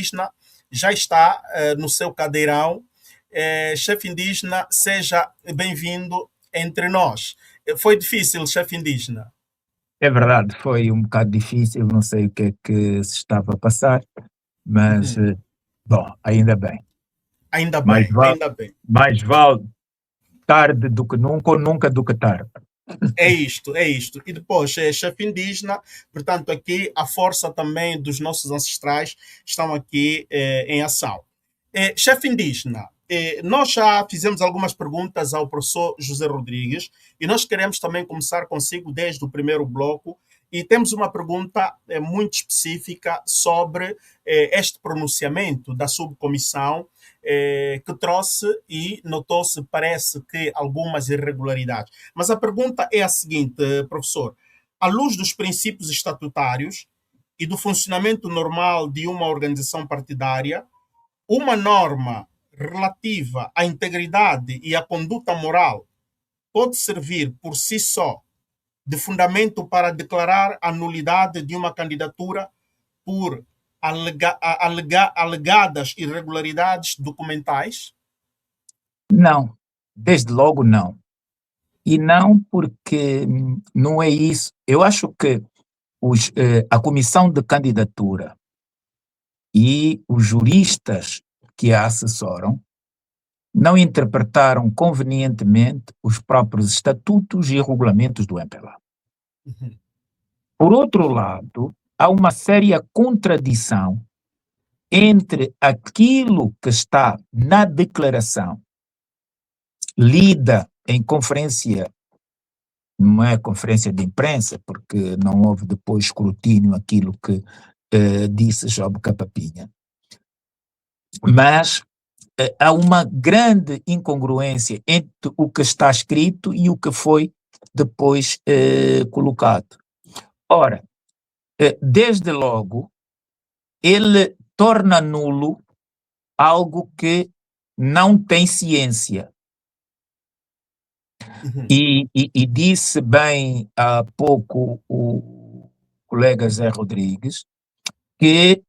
indígena já está no seu cadeirão. Chefe indígena, seja bem-vindo entre nós. Foi difícil, chefe indígena? É verdade, foi um bocado difícil, não sei o que é que se estava a passar, mas, bom, ainda bem. Ainda Mais bem, vale, ainda bem. mais vale tarde do que nunca, ou nunca do que tarde. É isto, é isto. E depois, chefe indígena, portanto, aqui a força também dos nossos ancestrais estão aqui em ação. Chefe indígena, nós já fizemos algumas perguntas ao professor José Rodrigues e nós queremos também começar consigo desde o primeiro bloco e temos uma pergunta muito específica sobre este pronunciamento da subcomissão que trouxe e notou-se, parece que, algumas irregularidades. Mas a pergunta é a seguinte, professor. À luz dos princípios estatutários e do funcionamento normal de uma organização partidária, uma norma relativa à integridade e à conduta moral pode servir por si só de fundamento para declarar a nulidade de uma candidatura por alegadas irregularidades documentais? Não, desde logo não. E não porque não é isso. Eu acho que a comissão de candidatura e os juristas que a assessoram não interpretaram convenientemente os próprios estatutos e regulamentos do MPLA. Por outro lado, há uma séria contradição entre aquilo que está na declaração lida em conferência, não é conferência de imprensa, porque não houve depois escrutínio aquilo que disse Job Capapinha, mas há uma grande incongruência entre o que está escrito e o que foi depois colocado. Ora, desde logo, ele torna nulo algo que não tem ciência. E disse bem há pouco o colega Zé Rodrigues que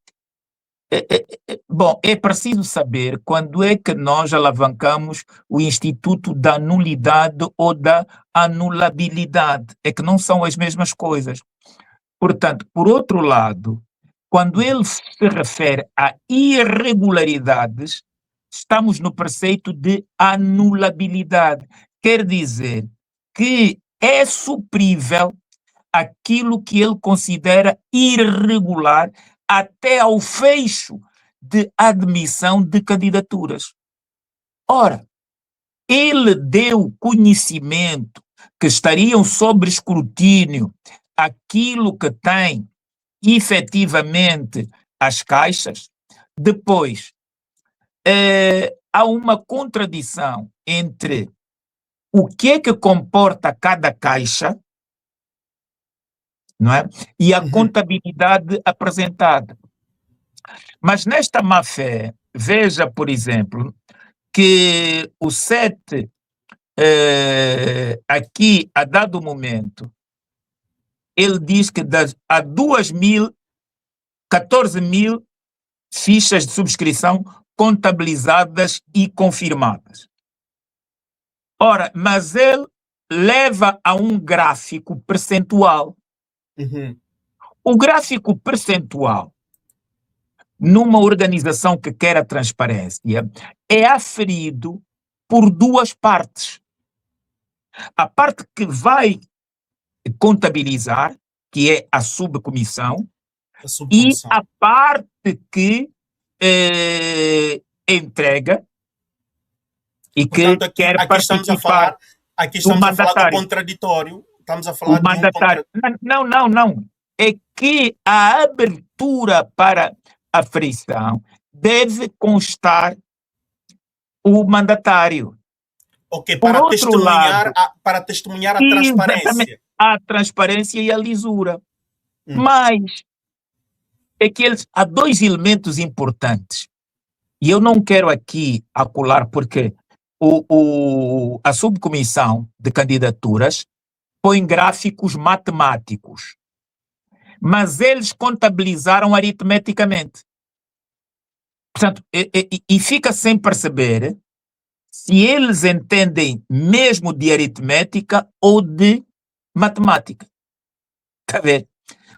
bom, é preciso saber quando é que nós alavancamos o instituto da nulidade ou da anulabilidade. É que não são as mesmas coisas. Portanto, por outro lado, quando ele se refere a irregularidades, estamos no preceito de anulabilidade. Quer dizer que é suprível aquilo que ele considera irregular até ao fecho de admissão de candidaturas. Ora, ele deu conhecimento que estariam sob escrutínio aquilo que tem efetivamente as caixas. Depois, há uma contradição entre o que é que comporta cada caixa, não é? E a contabilidade apresentada. Mas nesta má-fé, veja, por exemplo, que o SET, aqui, a dado momento, ele diz que há 14 mil fichas de subscrição contabilizadas e confirmadas. Ora, mas ele leva a um gráfico percentual. O gráfico percentual, numa organização que quer a transparência, é aferido por duas partes. A parte que vai contabilizar, que é a subcomissão, e a parte que entrega e portanto, que quer participar. Aqui estamos a falar do contraditório. Estamos a falar do mandatário. Não. É que a abertura para a aferição deve constar o mandatário. Ok, para testemunhar a transparência. A transparência e a lisura. Mas é que há dois elementos importantes. E eu não quero aqui acular porque a subcomissão de candidaturas põe gráficos matemáticos, mas eles contabilizaram aritmeticamente. Portanto, e fica sem perceber se eles entendem mesmo de aritmética ou de matemática. Está a ver?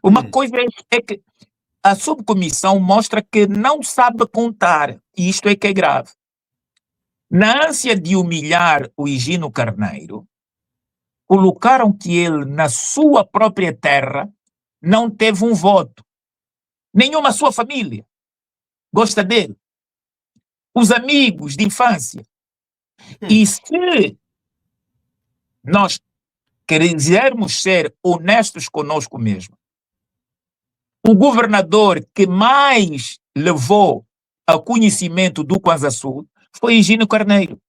Uma coisa é que a subcomissão mostra que não sabe contar, e isto é que é grave. Na ânsia de humilhar o Higino Carneiro, colocaram que ele, na sua própria terra, não teve um voto. Nenhuma sua família gosta dele. Os amigos de infância. E se nós quisermos ser honestos conosco mesmo, o governador que mais levou a conhecimento do Kwanza Sul foi Higino Carneiro,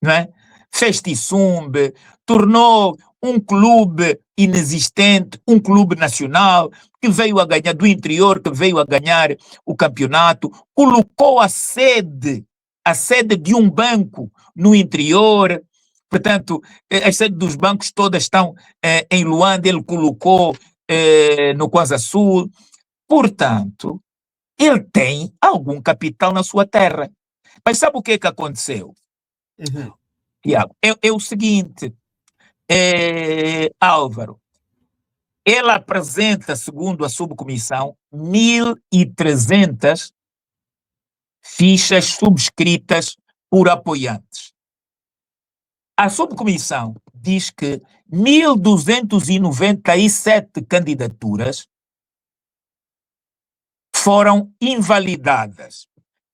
não é? Fez Tissumbe, tornou um clube inexistente, um clube nacional, que veio a ganhar do interior, que veio a ganhar o campeonato, colocou a sede de um banco no interior. Portanto, as sedes dos bancos todas estão em Luanda, ele colocou no Kwanza Sul. Portanto, ele tem algum capital na sua terra. Mas sabe o que é que aconteceu, Tiago? É o seguinte, Álvaro, ele apresenta, segundo a subcomissão, 1.300 fichas subscritas por apoiantes. A subcomissão diz que 1.297 candidaturas foram invalidadas.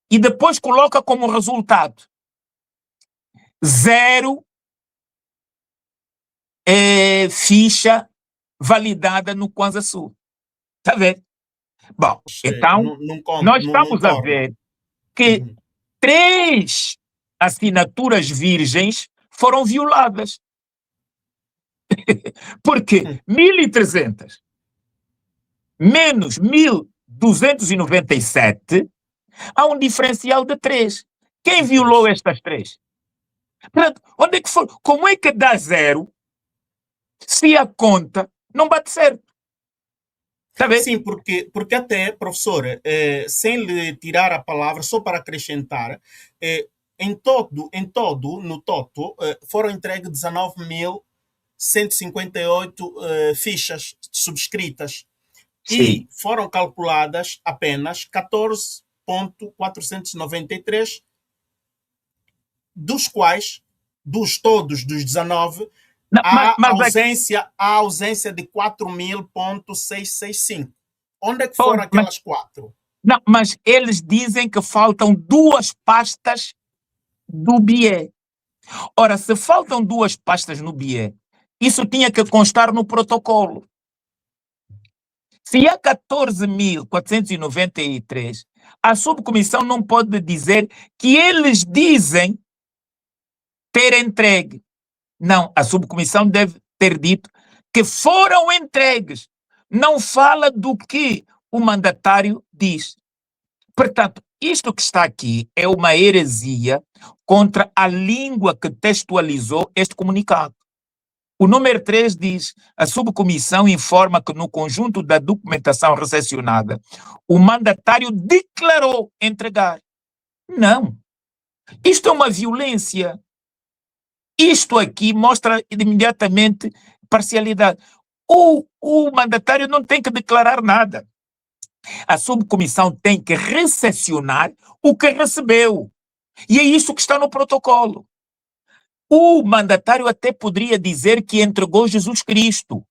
E depois coloca como resultado 0 ficha validada no Kwanza Sul. Está a ver? Bom, então, nós estamos a ver que 3 assinaturas virgens foram violadas. Porque 1.300 menos 1.297, há um diferencial de 3. Quem violou estas 3? Portanto, onde é que foi? Como é que dá 0 se a conta não bate certo? Sabe? Sim, porque até, professor, sem lhe tirar a palavra, só para acrescentar, no toto, foram entregues 19.158 fichas subscritas. Sim. E foram calculadas apenas 14.493, dos quais, todos dos 19, Não, há ausência de 4.665. Onde é que foram aquelas 4? Não, mas eles dizem que faltam 2 pastas do BIE. Ora, se faltam 2 pastas no BIE, isso tinha que constar no protocolo. Se há 14.493, a subcomissão não pode dizer que eles dizem ter entregue. Não, a subcomissão deve ter dito que foram entregues. Não fala do que o mandatário diz. Portanto, isto que está aqui é uma heresia contra a língua que textualizou este comunicado. O número 3 diz: a subcomissão informa que no conjunto da documentação recepcionada, o mandatário declarou entregar. Não. Isto é uma violência. Isto aqui mostra imediatamente parcialidade. O mandatário não tem que declarar nada. A subcomissão tem que recepcionar o que recebeu. E é isso que está no protocolo. O mandatário até poderia dizer que entregou Jesus Cristo,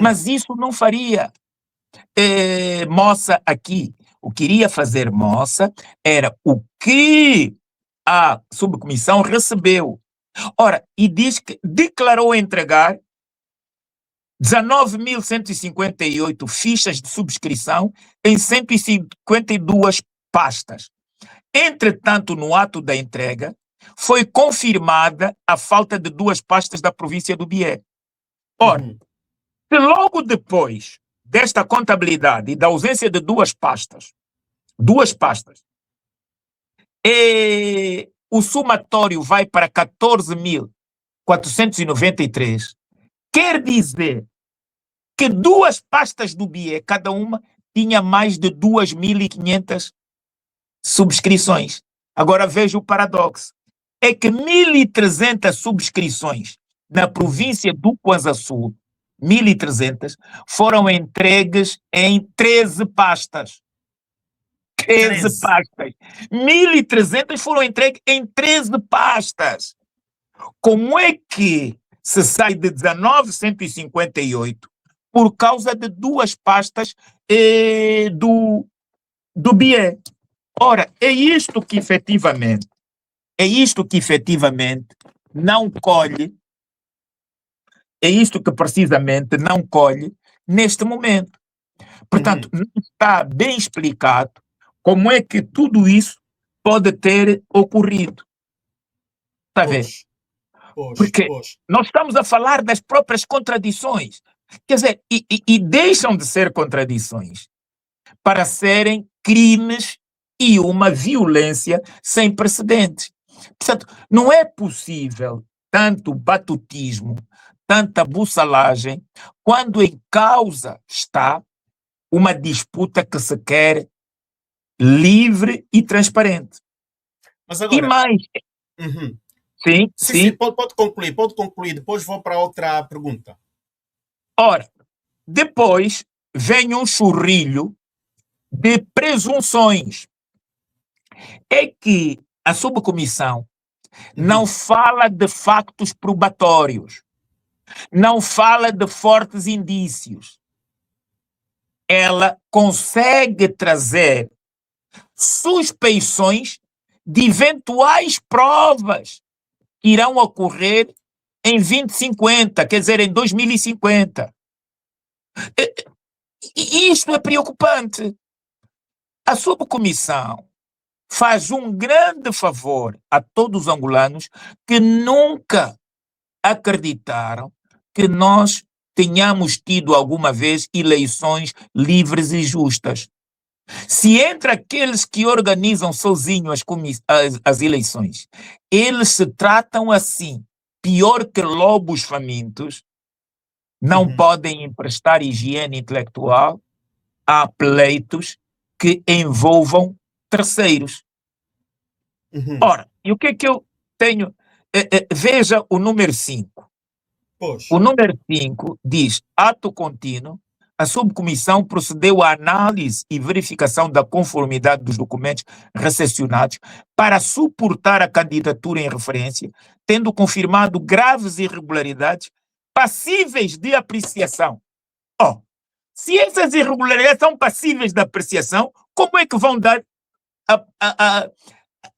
mas isso não faria moça aqui. O que iria fazer moça era o que a subcomissão recebeu. Ora, e diz que declarou entregar 19.158 fichas de subscrição em 152 pastas. Entretanto, no ato da entrega, foi confirmada a falta de 2 pastas da província do Bié. Ora, se logo depois desta contabilidade e da ausência de 2 pastas, o somatório vai para 14.493, quer dizer que 2 pastas do BIE, cada uma, tinha mais de 2.500 subscrições. Agora veja o paradoxo. É que 1.300 subscrições na província do Kwanza Sul, 1.300, foram entregues em 13 pastas. 13 13. pastas. 1.300 foram entregues em 13 pastas. Como é que se sai de 19.158 por causa de 2 pastas do BIE? Ora, é isto que efetivamente não colhe, é isto que precisamente não colhe neste momento. Portanto, não está bem explicado como é que tudo isso pode ter ocorrido. Está a ver? Porque nós estamos a falar das próprias contradições. Quer dizer, e deixam de ser contradições para serem crimes e uma violência sem precedentes. Portanto, não é possível tanto batutismo, tanta bussalagem, quando em causa está uma disputa que se quer livre e transparente. Mas agora... E mais... Sim. Pode concluir, depois vou para outra pergunta. Ora, depois vem um churrilho de presunções. É que a subcomissão não fala de factos probatórios, não fala de fortes indícios. Ela consegue trazer suspeições de eventuais provas que irão ocorrer em 2050, quer dizer, em 2050. E isto é preocupante. A subcomissão faz um grande favor a todos os angolanos que nunca acreditaram que nós tenhamos tido alguma vez eleições livres e justas. Se entre aqueles que organizam sozinhos as eleições, eles se tratam assim, pior que lobos famintos, não podem emprestar higiene intelectual a pleitos que envolvam terceiros. Ora, e o que é que eu tenho? Veja o número 5. O número 5 diz: ato contínuo, a subcomissão procedeu à análise e verificação da conformidade dos documentos recepcionados para suportar a candidatura em referência, tendo confirmado graves irregularidades passíveis de apreciação. Se essas irregularidades são passíveis de apreciação, como é que vão dar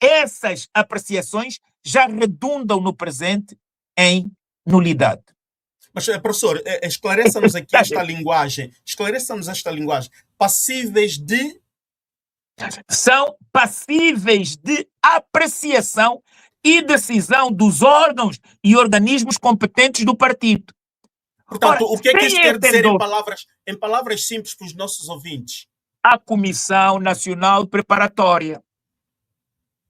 essas apreciações já redundam no presente em nulidade? Mas, professor, esclareça-nos aqui esta linguagem. Esclareça-nos esta linguagem. Passíveis de... São passíveis de apreciação e decisão dos órgãos e organismos competentes do partido. Portanto, o que é que isto quer dizer em palavras simples para os nossos ouvintes? A Comissão Nacional Preparatória,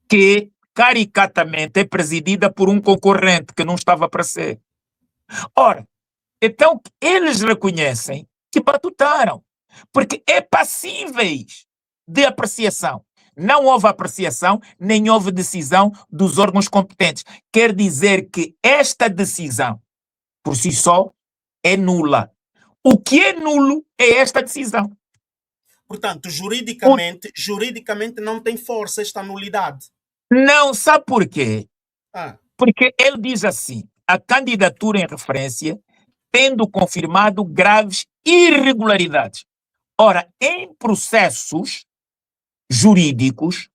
que caricatamente é presidida por um concorrente que não estava para ser. Ora, então eles reconhecem que batutaram, porque é passíveis de apreciação. Não houve apreciação, nem houve decisão dos órgãos competentes. Quer dizer que esta decisão, por si só, é nula. O que é nulo é esta decisão. Portanto, juridicamente não tem força esta nulidade. Não, sabe por quê? Porque ele diz assim: a candidatura em referência tendo confirmado graves irregularidades. Ora, em processos jurídicos,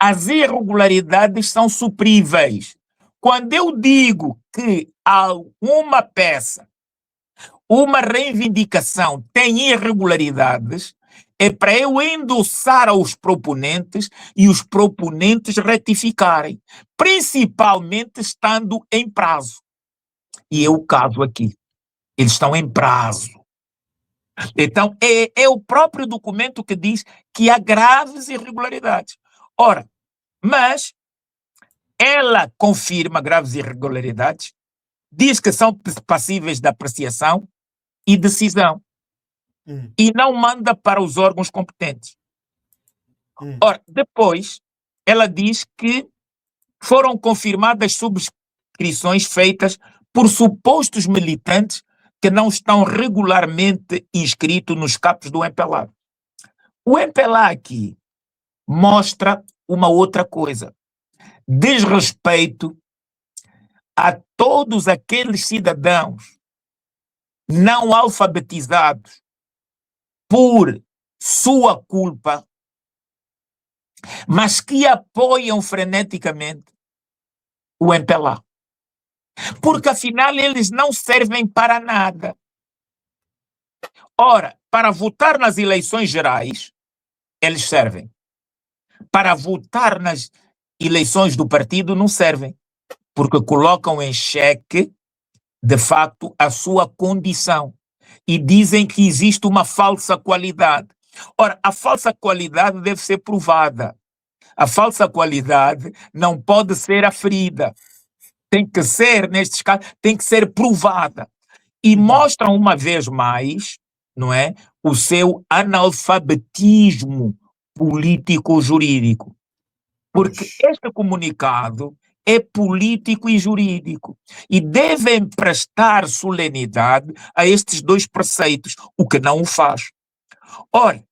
as irregularidades são supríveis. Quando eu digo que há uma peça, uma reivindicação tem irregularidades, é para eu endossar aos proponentes e os proponentes retificarem, principalmente estando em prazo. E é o caso aqui. Eles estão em prazo. Então, é o próprio documento que diz que há graves irregularidades. Ora, mas ela confirma graves irregularidades, diz que são passíveis de apreciação e decisão. E não manda para os órgãos competentes. Ora, depois, ela diz que foram confirmadas subscrições feitas por supostos militantes que não estão regularmente inscritos nos capos do MPLA. O MPLA aqui mostra uma outra coisa: desrespeito a todos aqueles cidadãos não alfabetizados por sua culpa, mas que apoiam freneticamente o MPLA. Porque afinal eles não servem para nada. Ora, para votar nas eleições gerais, eles servem. Para votar nas eleições do partido, não servem. Porque colocam em xeque, de facto, a sua condição. E dizem que existe uma falsa qualidade. Ora, a falsa qualidade deve ser provada. A falsa qualidade não pode ser aferida. Tem que ser, nestes casos, tem que ser provada. E mostram uma vez mais, não é, o seu analfabetismo político-jurídico. Porque este comunicado é político e jurídico e devem prestar solenidade a estes dois preceitos, o que não o faz. Ora,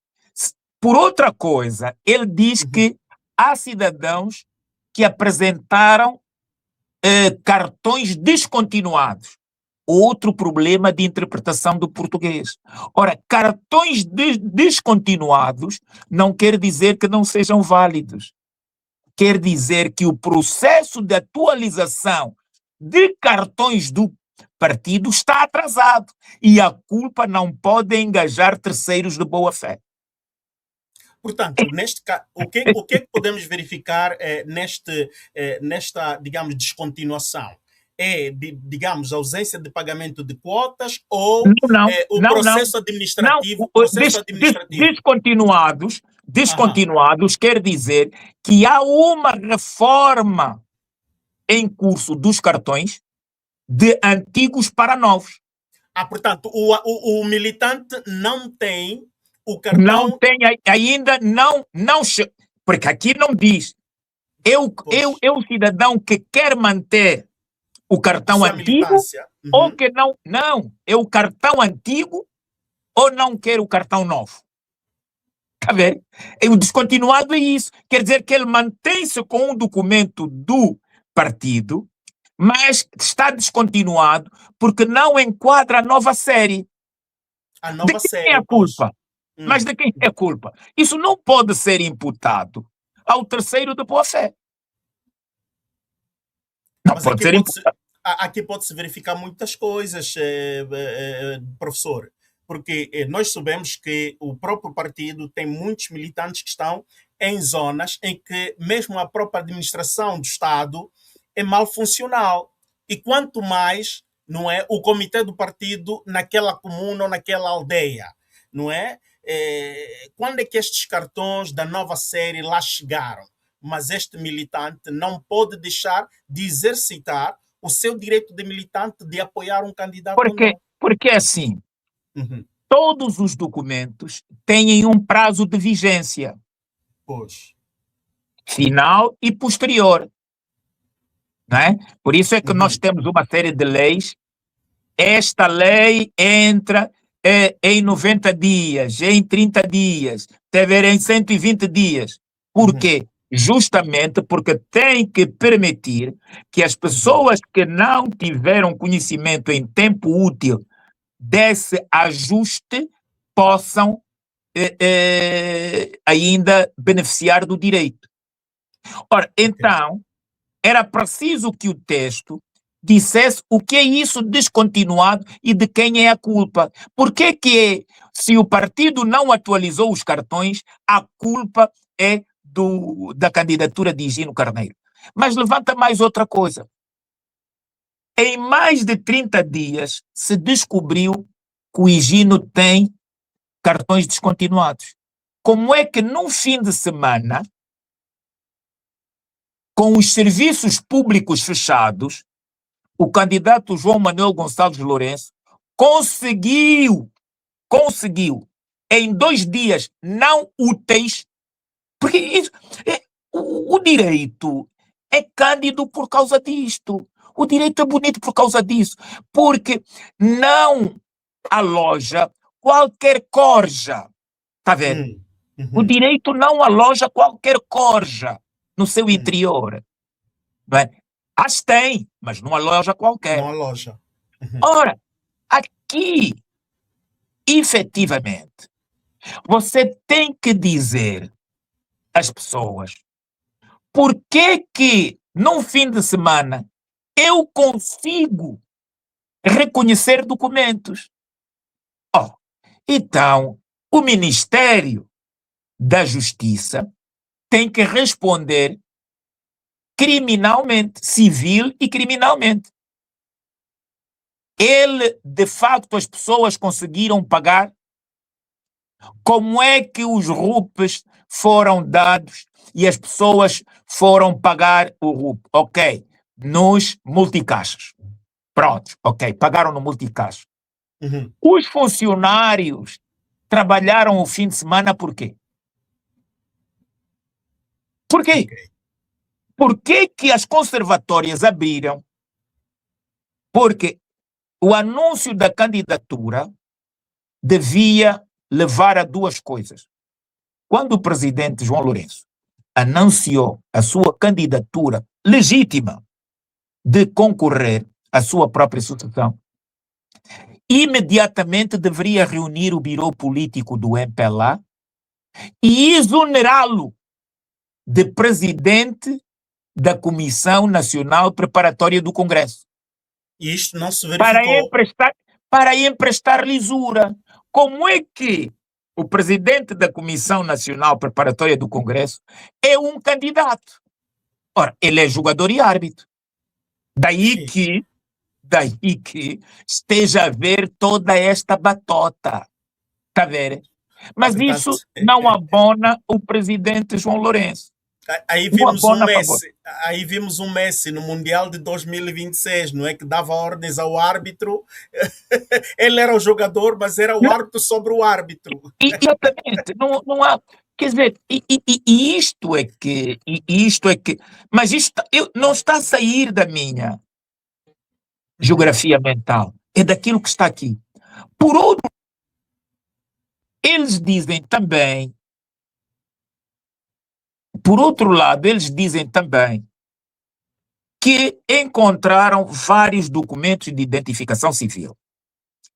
por outra coisa, ele diz que há cidadãos que apresentaram cartões descontinuados. Outro problema de interpretação do português. Ora, cartões descontinuados não quer dizer que não sejam válidos. Quer dizer que o processo de atualização de cartões do partido está atrasado e a culpa não pode engajar terceiros de boa fé. Portanto, neste caso, o que é que podemos verificar nesta, digamos, descontinuação? É, digamos, ausência de pagamento de quotas ou o processo administrativo? Descontinuados quer dizer que há uma reforma em curso dos cartões de antigos para novos. Portanto, o militante não tem o cartão... Não tem ainda, não, porque aqui não diz. Eu cidadão que quer manter o cartão antigo ou que não, é o cartão antigo ou não quer o cartão novo. Está a ver? O descontinuado é isso. Quer dizer que ele mantém-se com um documento do partido, mas está descontinuado porque não enquadra a nova série. A nova série. É a culpa. Mas de quem é a culpa? Isso não pode ser imputado ao terceiro de boa fé. Não mas pode ser imputado. Aqui pode-se verificar muitas coisas, professor, porque nós sabemos que o próprio partido tem muitos militantes que estão em zonas em que mesmo a própria administração do Estado é mal funcional. E quanto mais, não é, o comitê do partido naquela comuna ou naquela aldeia, não é? Quando é que estes cartões da nova série lá chegaram? Mas este militante não pode deixar de exercitar o seu direito de militante de apoiar um candidato. Porque assim, todos os documentos têm um prazo de vigência. Pois. Final e posterior. Não é? Por isso é que nós temos uma série de leis. Esta lei entra em 90 dias, em 30 dias, deve em 120 dias. Por quê? Justamente porque tem que permitir que as pessoas que não tiveram conhecimento em tempo útil desse ajuste possam ainda beneficiar do direito. Ora, então, era preciso que o texto dissesse o que é isso descontinuado e de quem é a culpa. Por que se o partido não atualizou os cartões, a culpa é da candidatura de Higino Carneiro? Mas levanta mais outra coisa. Em mais de 30 dias se descobriu que o Higino tem cartões descontinuados. Como é que num fim de semana, com os serviços públicos fechados, o candidato João Manuel Gonçalves Lourenço conseguiu, em 2 dias não úteis, Porque o direito é cândido por causa disto. O direito é bonito por causa disso. Porque não aloja qualquer corja. Está a ver? O direito não aloja qualquer corja no seu interior. Não é? As tem, mas não aloja qualquer. Não aloja. Ora, aqui, efetivamente, você tem que dizer às pessoas por que num fim de semana eu consigo reconhecer documentos. Oh, então, o Ministério da Justiça tem que responder criminalmente, civil e criminalmente. De facto, as pessoas conseguiram pagar? Como é que os RUPs foram dados e as pessoas foram pagar o RUP? Ok, nos multicaixas. Pronto, ok, pagaram no multicaixa. Os funcionários trabalharam o fim de semana por quê? Por quê? Por que as conservatórias abriram? Porque o anúncio da candidatura devia levar a duas coisas. Quando o presidente João Lourenço anunciou a sua candidatura legítima de concorrer à sua própria sucessão, imediatamente deveria reunir o birô político do MPLA e exonerá-lo de presidente da Comissão Nacional Preparatória do Congresso. E isto não se verificou. Para emprestar lisura. Como é que o presidente da Comissão Nacional Preparatória do Congresso é um candidato? Ora, ele é jogador e árbitro. Daí que esteja a ver toda esta batota. Está a ver? Mas isso não abona o presidente João Lourenço. Aí vimos um Messi no Mundial de 2026, não é? Que dava ordens ao árbitro. Ele era o jogador, mas era o árbitro sobre o árbitro. Exatamente. Não há. Quer dizer, isto é que. Mas isto não está a sair da minha geografia mental. É daquilo que está aqui. Por outro, eles dizem também. Por outro lado, eles dizem também que encontraram vários documentos de identificação civil.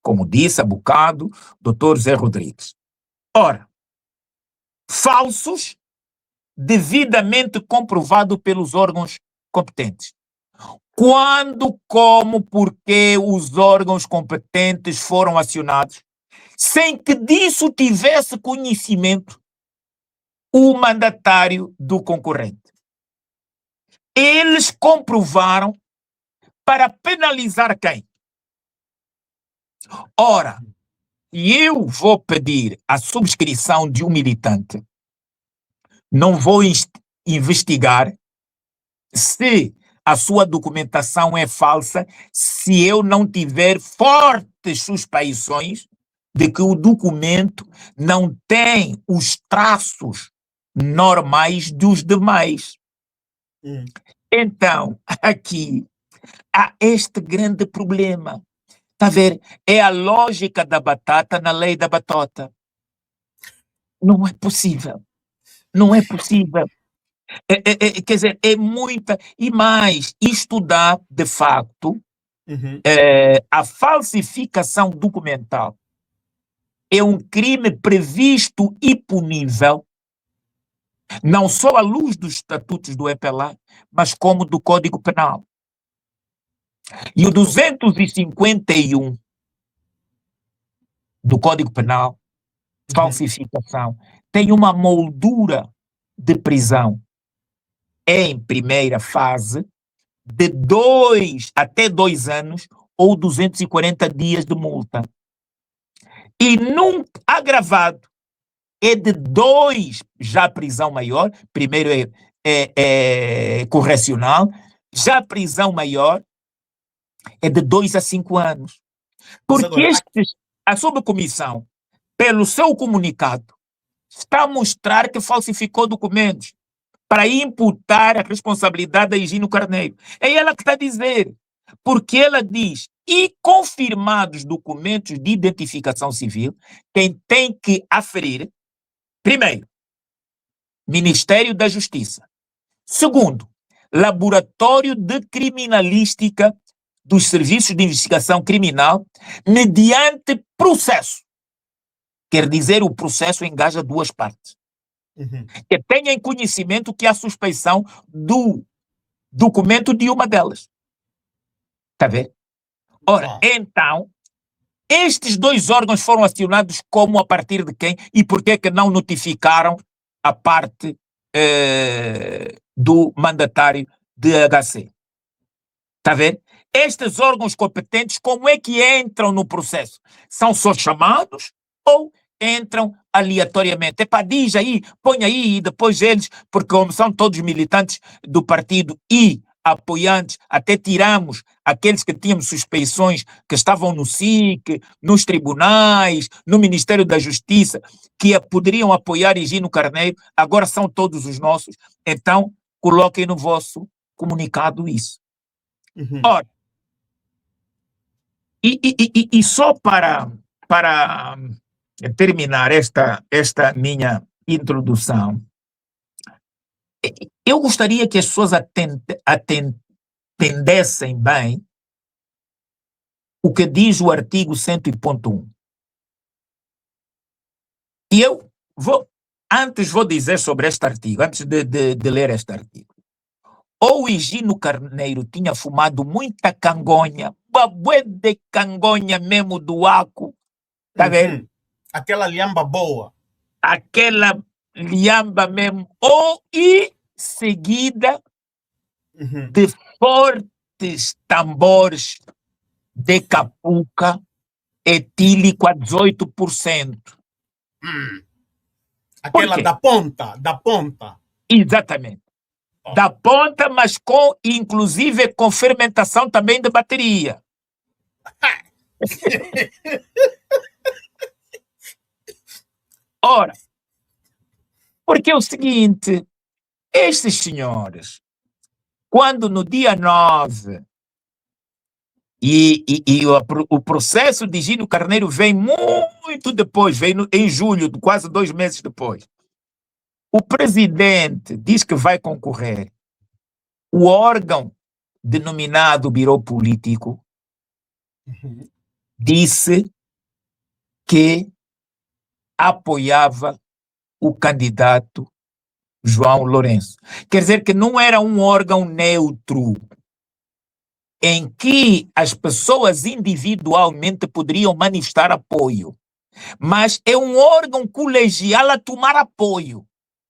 Como disse há bocado o Dr. Zé Rodrigues. Ora, falsos, devidamente comprovado pelos órgãos competentes. Quando, como, porque os órgãos competentes foram acionados, sem que disso tivesse conhecimento o mandatário do concorrente. Eles comprovaram para penalizar quem? Ora, eu vou pedir a subscrição de um militante, não vou investigar se a sua documentação é falsa, se eu não tiver fortes suspeições de que o documento não tem os traços normais dos demais. Então, aqui há este grande problema. Está a ver? É a lógica da batata na lei da batota. Não é possível. Não é possível. Quer dizer, é muita. E mais, isto dá, de facto, a falsificação documental é um crime previsto e punível, não só à luz dos estatutos do EPLA, mas como do Código Penal. E o 251 do Código Penal, falsificação, tem uma moldura de prisão em primeira fase de 2 até 2 anos ou 240 dias de multa. E num agravado é de 2, já prisão maior, primeiro é correcional, já prisão maior é de 2 a 5 anos. Porque a subcomissão, pelo seu comunicado, está a mostrar que falsificou documentos para imputar a responsabilidade a Higino Carneiro. É ela que está a dizer, porque ela diz, e confirmados documentos de identificação civil, quem tem que aferir, primeiro, Ministério da Justiça. Segundo, Laboratório de Criminalística dos Serviços de Investigação Criminal, mediante processo. Quer dizer, o processo engaja duas partes. Que tenham conhecimento que há suspeição do documento de uma delas. Está a ver? Ora, então, estes dois órgãos foram acionados como a partir de quem e por que não notificaram a parte do mandatário DHC? Está a ver? Estes órgãos competentes, como é que entram no processo? São só chamados ou entram aleatoriamente? Epá, diz aí, põe aí, e depois eles, porque como são todos militantes do partido e apoiantes, até tiramos aqueles que tínhamos suspeições que estavam no SIC, nos tribunais, no Ministério da Justiça, que poderiam apoiar Higino Carneiro, agora são todos os nossos. Então, coloquem no vosso comunicado isso. Ora, e só para terminar esta minha introdução, eu gostaria que as pessoas atendessem bem o que diz o artigo 100.1. E eu vou dizer sobre este artigo, antes de ler este artigo. Ou o Higino Carneiro tinha fumado muita cangonha, babué de cangonha mesmo do Aco, tá vendo? Aquela liamba boa. Aquela liamba mesmo, ou e seguida de fortes tambores de capuca etílico a 18%. Aquela da ponta. Exatamente. Da ponta, mas com, inclusive, com fermentação também de bateria. Ora, porque é o seguinte, estes senhores, quando no dia 9, o processo de Higino Carneiro vem muito depois, vem em julho, quase 2 meses depois. O presidente diz que vai concorrer. O órgão denominado Biro Político disse que apoiava o candidato João Lourenço. Quer dizer que não era um órgão neutro em que as pessoas individualmente poderiam manifestar apoio, mas é um órgão colegial a tomar apoio.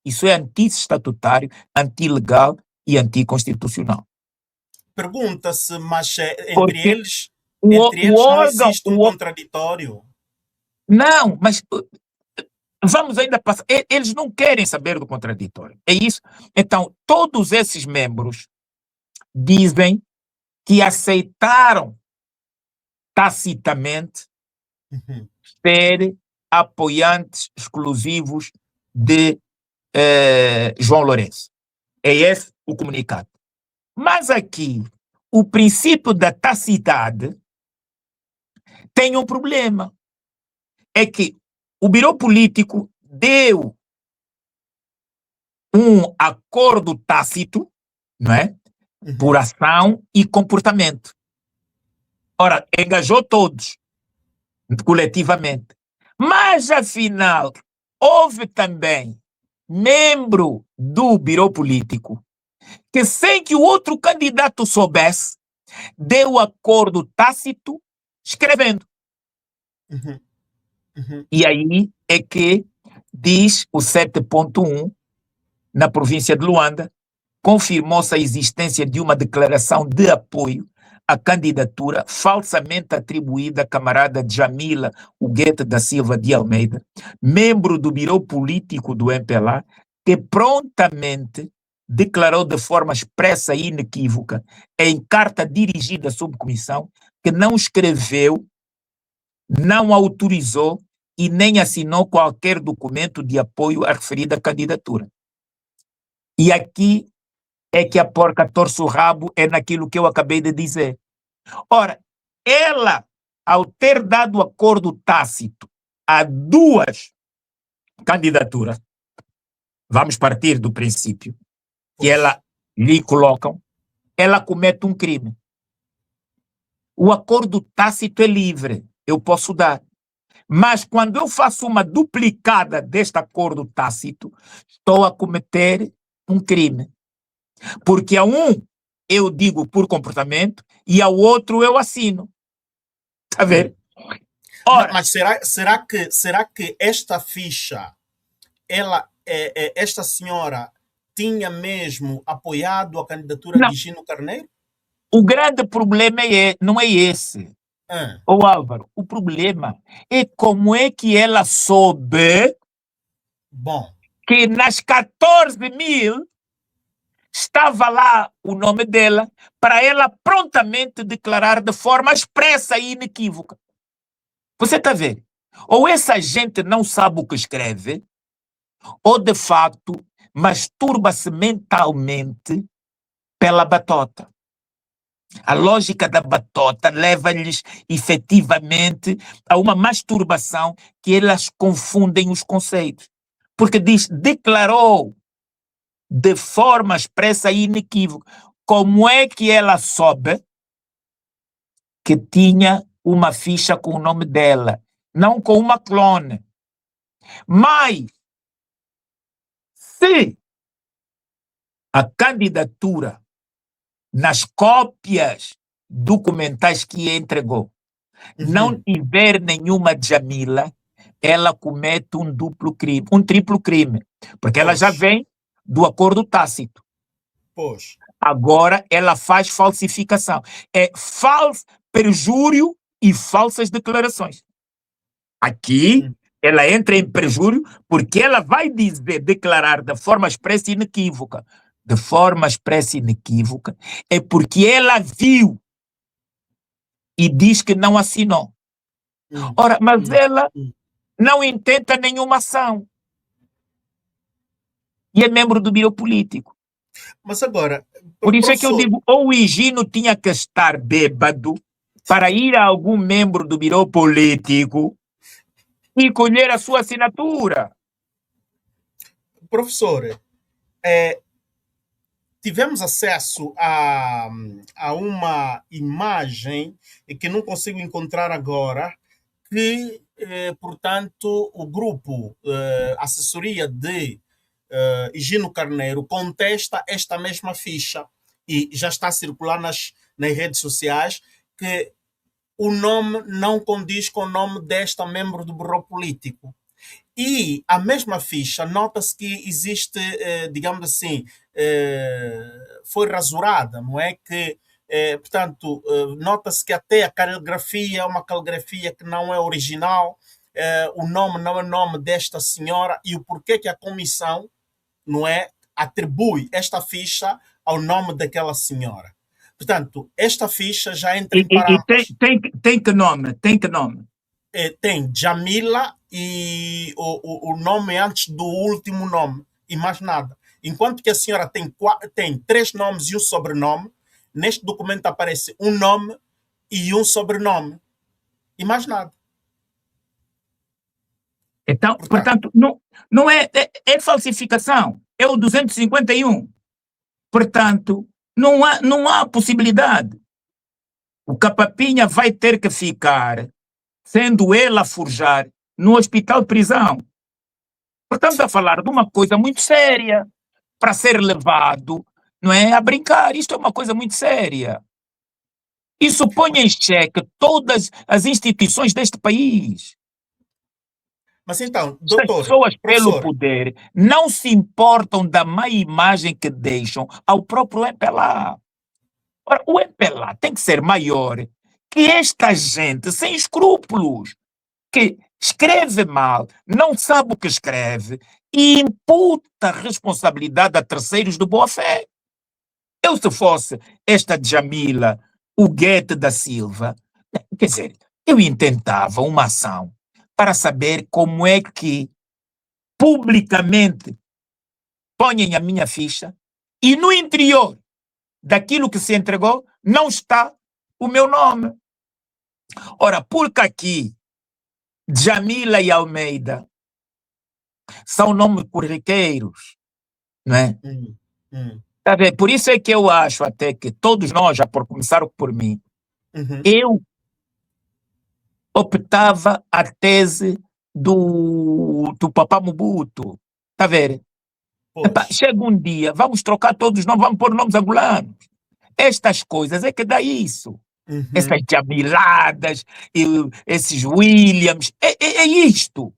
Isso é anti-estatutário, anti-legal e anticonstitucional. Pergunta-se, mas entre Porque eles não existe um contraditório? Não, mas vamos ainda passar. Eles não querem saber do contraditório. É isso. Então, todos esses membros dizem que aceitaram tacitamente ser apoiantes exclusivos de João Lourenço. É esse o comunicado. Mas aqui, o princípio da tacitade tem um problema. É que o Biro Político deu um acordo tácito, não é? Por ação e comportamento. Ora, engajou todos, coletivamente. Mas, afinal, houve também membro do Biro Político que, sem que o outro candidato soubesse, deu acordo tácito escrevendo. E aí é que diz o 7.1, na província de Luanda, confirmou-se a existência de uma declaração de apoio à candidatura falsamente atribuída à camarada Jamila Huguete da Silva de Almeida, membro do Biro Político do MPLA, que prontamente declarou de forma expressa e inequívoca, em carta dirigida à subcomissão, que não escreveu, não autorizou e nem assinou qualquer documento de apoio à referida candidatura. E aqui é que a porca torce o rabo, é naquilo que eu acabei de dizer. Ora, ela, ao ter dado acordo tácito a duas candidaturas, vamos partir do princípio que ela lhe colocam, ela comete um crime. O acordo tácito é livre, eu posso dar. Mas quando eu faço uma duplicada deste acordo tácito, estou a cometer um crime. Porque a um eu digo por comportamento e ao outro eu assino. Está a ver? Ora, mas será que esta ficha, esta senhora tinha mesmo apoiado a candidatura não. de Gino Carneiro? O grande problema não é esse. Ô Álvaro, o problema é como é que ela soube que nas 14.000 estava lá o nome dela para ela prontamente declarar de forma expressa e inequívoca. Você está a ver? Ou essa gente não sabe o que escreve, ou de facto masturba-se mentalmente pela batota. A lógica da batota leva-lhes efetivamente a uma masturbação que elas confundem os conceitos. Porque diz, declarou de forma expressa e inequívoca. Como é que ela soube que tinha uma ficha com o nome dela, não com uma clone? Mas, se a candidatura nas cópias documentais que entregou não tiver nenhuma Djamila, ela comete um duplo crime, um triplo crime, porque ela já vem do acordo tácito. Agora ela faz falsificação. É perjúrio e falsas declarações. Aqui ela entra em perjúrio porque ela vai declarar de forma expressa e inequívoca. De forma expressa e inequívoca é porque ela viu e diz que não assinou. Ora, mas ela não intenta nenhuma ação. E é membro do biro político. Mas agora... Por isso é que eu digo, ou o Higino tinha que estar bêbado para ir a algum membro do biro político e colher a sua assinatura. Professor, tivemos acesso a uma imagem que não consigo encontrar agora, que, portanto, o grupo assessoria de Higino Carneiro contesta esta mesma ficha e já está a circular nas redes sociais que o nome não condiz com o nome desta membro do Bureau Político. E a mesma ficha, nota-se que existe, digamos assim, foi rasurada, não é? Que, portanto, nota-se que até a caligrafia é uma caligrafia que não é original, o nome não é nome desta senhora, e o porquê que a comissão, não é, atribui esta ficha ao nome daquela senhora. Portanto, esta ficha já entra em parágrafos. Tem que nome? Tem que nome? Tem Djamila e o nome antes do último nome, e mais nada. Enquanto que a senhora tem 3 nomes e um sobrenome, neste documento aparece um nome e um sobrenome, e mais nada. Então, portanto não é falsificação, é o 251. Portanto, não há possibilidade. O Capapinha vai ter que ficar, sendo ele a forjar, no hospital-prisão. Portanto, a falar de uma coisa muito séria, para ser levado, não é a brincar. Isto é uma coisa muito séria. Isso põe em xeque todas as instituições deste país. Mas então, doutor, as pessoas pelo poder não se importam da má imagem que deixam ao próprio MPLA. Ora, o MPLA tem que ser maior que esta gente sem escrúpulos, que escreve mal, não sabe o que escreve e imputa responsabilidade a terceiros de boa fé. Eu, se fosse esta Djamila, o Guete da Silva, quer dizer, eu intentava uma ação para saber como é que publicamente ponham a minha ficha e no interior daquilo que se entregou não está o meu nome. Ora, porque aqui Djamila e Almeida são nomes corriqueiros, não é? Tá a ver? Por isso é que eu acho até que todos nós, já por começar por mim, eu optava a tese do Papá Mobutu. Está a ver? Epá, chega um dia, vamos trocar todos os nomes, vamos pôr nomes angolanos. Estas coisas é que dá isso. Essas Jamiladas, esses Williams, é isto.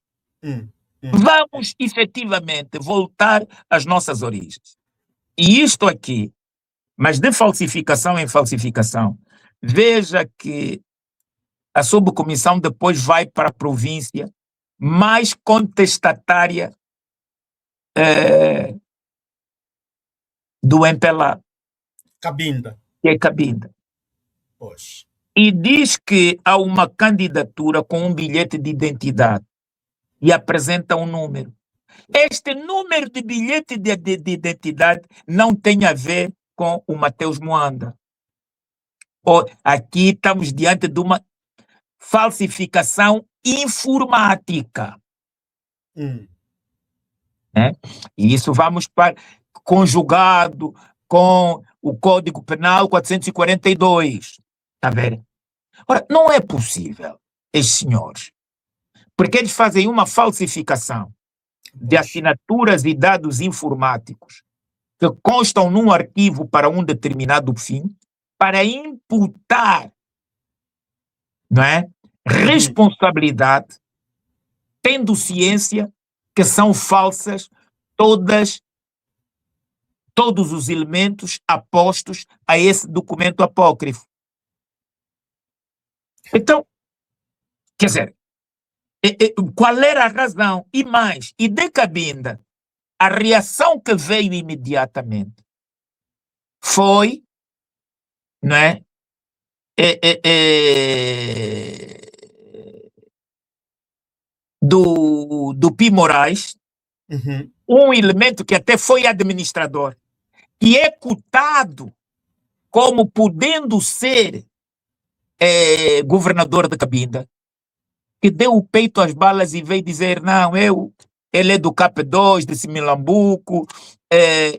Vamos efetivamente voltar às nossas origens. E isto aqui, mas de falsificação em falsificação, veja que a subcomissão depois vai para a província mais contestatária do MPLA. Cabinda. Que é Cabinda. Pois. E diz que há uma candidatura com um bilhete de identidade e apresenta um número. Este número de bilhete de identidade não tem a ver com o Mateus Muanda. Aqui estamos diante de uma falsificação informática. Né? E isso vamos para conjugado com o Código Penal 442. Está vendo? Ora, não é possível, estes senhores, porque eles fazem uma falsificação de assinaturas e dados informáticos que constam num arquivo para um determinado fim, para imputar, não é, responsabilidade, tendo ciência que são falsas todos os elementos apostos a esse documento apócrifo. Então, quer dizer, qual era a razão? E mais, e de Cabinda, a reação que veio imediatamente foi, não é? Do Pi Moraes, um elemento que até foi administrador, e é cotado como podendo ser governador de Cabinda, que deu o peito às balas e veio dizer, não, ele é do CAP2, de Similambuco,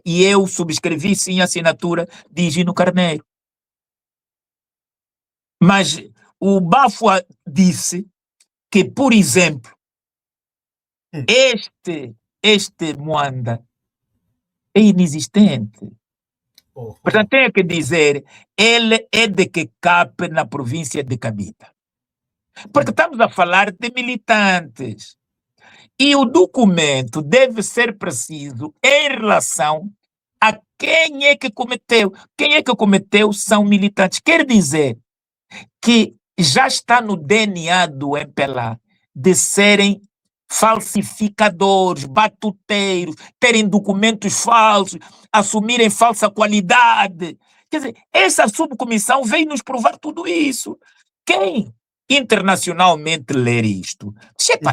e eu subscrevi sim a assinatura de Higino Carneiro. Mas o Bafua disse que, por exemplo, este Muanda é inexistente. Portanto, tenho que dizer, ele é de que cabe na província de Cabinda. Porque estamos a falar de militantes. E o documento deve ser preciso em relação a quem é que cometeu. Quem é que cometeu são militantes. Quer dizer que já está no DNA do MPLA de serem falsificadores, batuteiros, terem documentos falsos, assumirem falsa qualidade. Quer dizer, essa subcomissão veio nos provar tudo isso. Quem internacionalmente ler isto?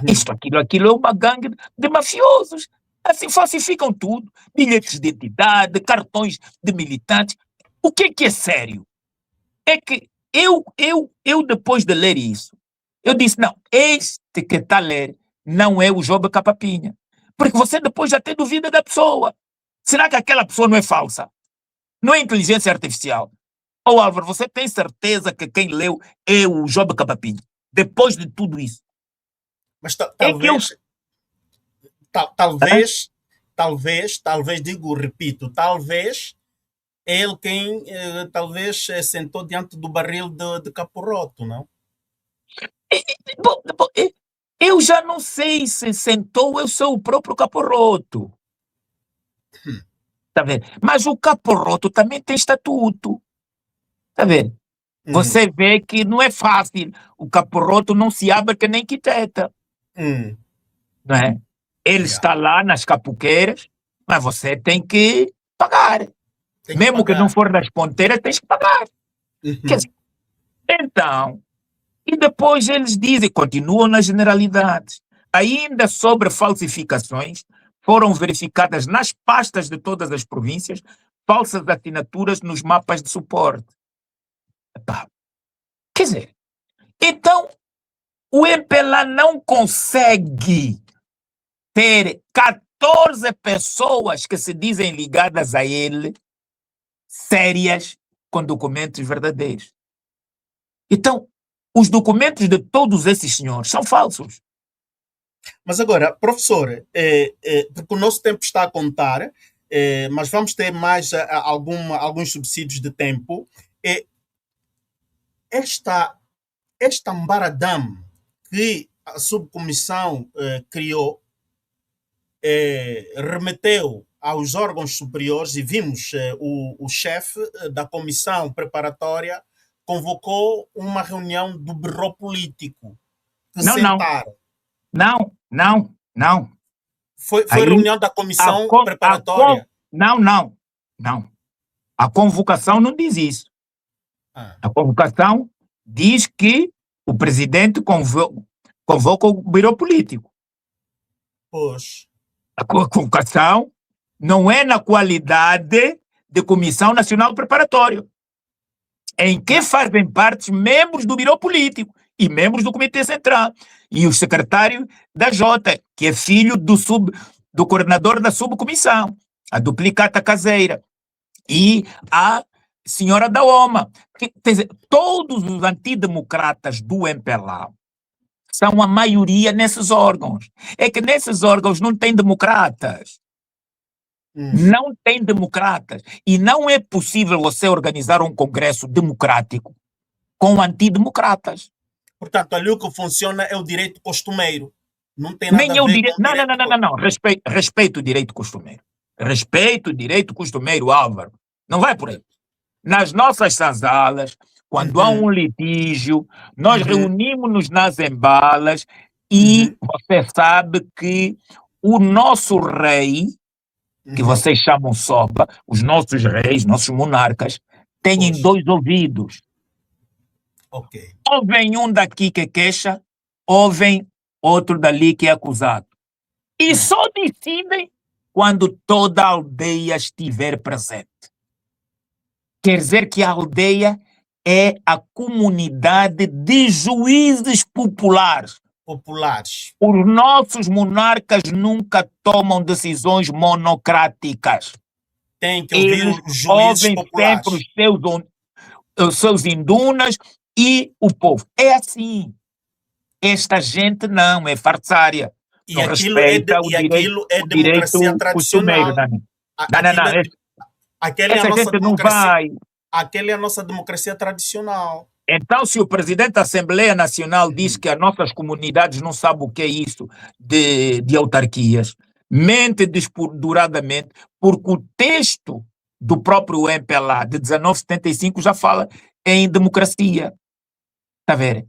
Isto, aquilo é uma gangue de mafiosos. Assim, falsificam tudo. Bilhetes de identidade, cartões de militantes. O que é sério? É que eu depois de ler isso, eu disse, não, este que está a ler não é o Job Capapinha. Porque você depois já tem dúvida da pessoa. Será que aquela pessoa não é falsa? Não é inteligência artificial? Ou Álvaro, você tem certeza que quem leu é o Job Capapinha? Depois de tudo isso. Mas talvez, repito, talvez ele quem talvez sentou diante do barril de Caporoto, não? Eu já não sei se sentou, eu sou o próprio Caporoto. Tá vendo? Mas o Caporoto também tem estatuto. Tá vendo? Você vê que não é fácil. O Caporoto não se abre que nem quiteta. Não é? Ele está lá nas capuqueiras, mas você tem que pagar. Mesmo que não for das ponteiras, tens que pagar. Quer dizer, então, E depois eles dizem, continuam nas generalidades. Ainda sobre falsificações, foram verificadas nas pastas de todas as províncias falsas assinaturas nos mapas de suporte. Epá, quer dizer, então o MPLA não consegue ter 14 pessoas que se dizem ligadas a ele, sérias, com documentos verdadeiros. Então, os documentos de todos esses senhores são falsos. Mas agora, professor, porque o nosso tempo está a contar, mas vamos ter mais alguns subsídios de tempo. Esta, esta ambaradam que a subcomissão criou remeteu aos órgãos superiores e vimos o chefe da comissão preparatória convocou uma reunião do bureau político que Não, sentaram. não. Foi reunião da comissão preparatória? Não. A convocação não diz isso. A convocação diz que o presidente convoca o bureau político. Pois. A convocação não é na qualidade de Comissão Nacional Preparatória, em que fazem parte membros do bureau político e membros do Comitê Central e o secretário da Jota, que é filho do coordenador da subcomissão, a duplicata caseira, e a senhora da OMA. Quer dizer, todos os antidemocratas do MPLA são a maioria nesses órgãos. É que nesses órgãos não tem democratas. Não tem democratas. E não é possível você organizar um congresso democrático com antidemocratas. Portanto, ali o que funciona é o direito costumeiro. Não tem nada Nem a o ver direito. com o direito... Não. Respeito o direito costumeiro. Respeito o direito costumeiro, Álvaro. Não vai por aí. Nas nossas sanzalas, quando há um litígio, nós reunimos-nos nas embalas e você sabe que o nosso rei, que vocês chamam sopa, os nossos reis, nossos monarcas, têm dois ouvidos. Okay. Ouvem um daqui que queixa, ouvem outro dali que é acusado. E só decidem quando toda a aldeia estiver presente. Quer dizer que a aldeia é a comunidade de juízes populares. Os nossos monarcas nunca tomam decisões monocráticas. Tem que ouvir Eles os juízes ouvem populares. sempre os seus indunas e o povo. É assim. Esta gente não, é farsária. E não aquilo respeita aquilo é democracia tradicional. Aquela é a nossa democracia. Aquela é a nossa democracia tradicional. Então, se o presidente da Assembleia Nacional diz que as nossas comunidades não sabem o que é isso de autarquias, mente despudoradamente, porque o texto do próprio MPLA de 1975 já fala em democracia. Está a ver?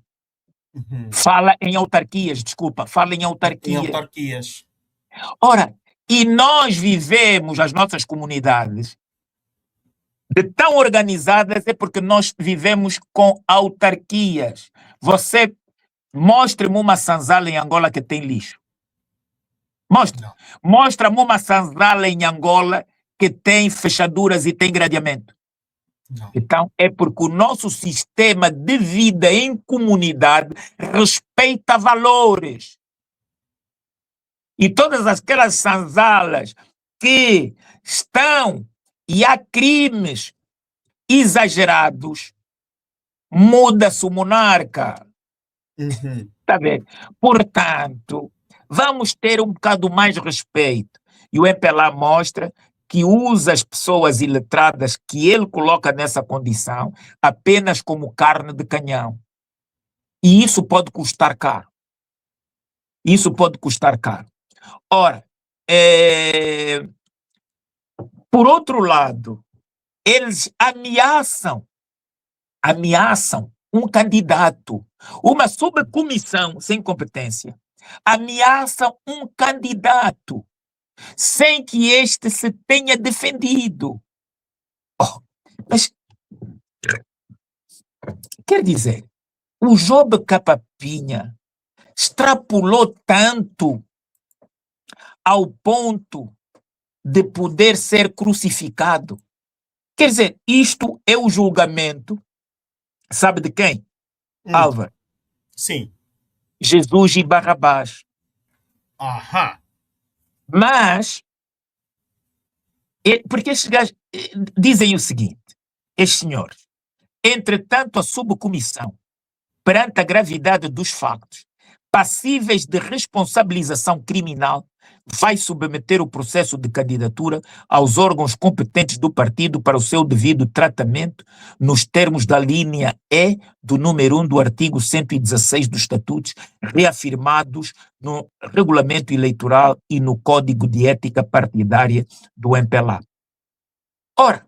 Fala em autarquias. Em autarquias. Ora, e nós vivemos as nossas comunidades de tão organizadas é porque nós vivemos com autarquias. Você mostre-me uma sanzala em Angola que tem lixo. Mostra-me uma sanzala em Angola que tem fechaduras e tem gradeamento. Não. Então, é porque o nosso sistema de vida em comunidade respeita valores. E todas aquelas sanzalas que estão e há crimes exagerados, muda-se o monarca. Está vendo? Portanto, vamos ter um bocado mais respeito. E o MPLA mostra que usa as pessoas iletradas que ele coloca nessa condição apenas como carne de canhão. E isso pode custar caro. Ora, por outro lado, eles ameaçam um candidato, uma subcomissão sem competência, ameaçam um candidato sem que este se tenha defendido. Mas, quer dizer, o Job Capapinha extrapolou tanto ao ponto de poder ser crucificado. Quer dizer, isto é o julgamento, sabe de quem? Álvaro? Sim. Jesus e Barrabás. Aham. Mas, porque estes gajos dizem o seguinte, estes senhores, entretanto a subcomissão, perante a gravidade dos factos, passíveis de responsabilização criminal, vai submeter o processo de candidatura aos órgãos competentes do partido para o seu devido tratamento, nos termos da linha E do número 1 do artigo 116 dos Estatutos, reafirmados no Regulamento Eleitoral e no Código de Ética Partidária do MPLA. Ora,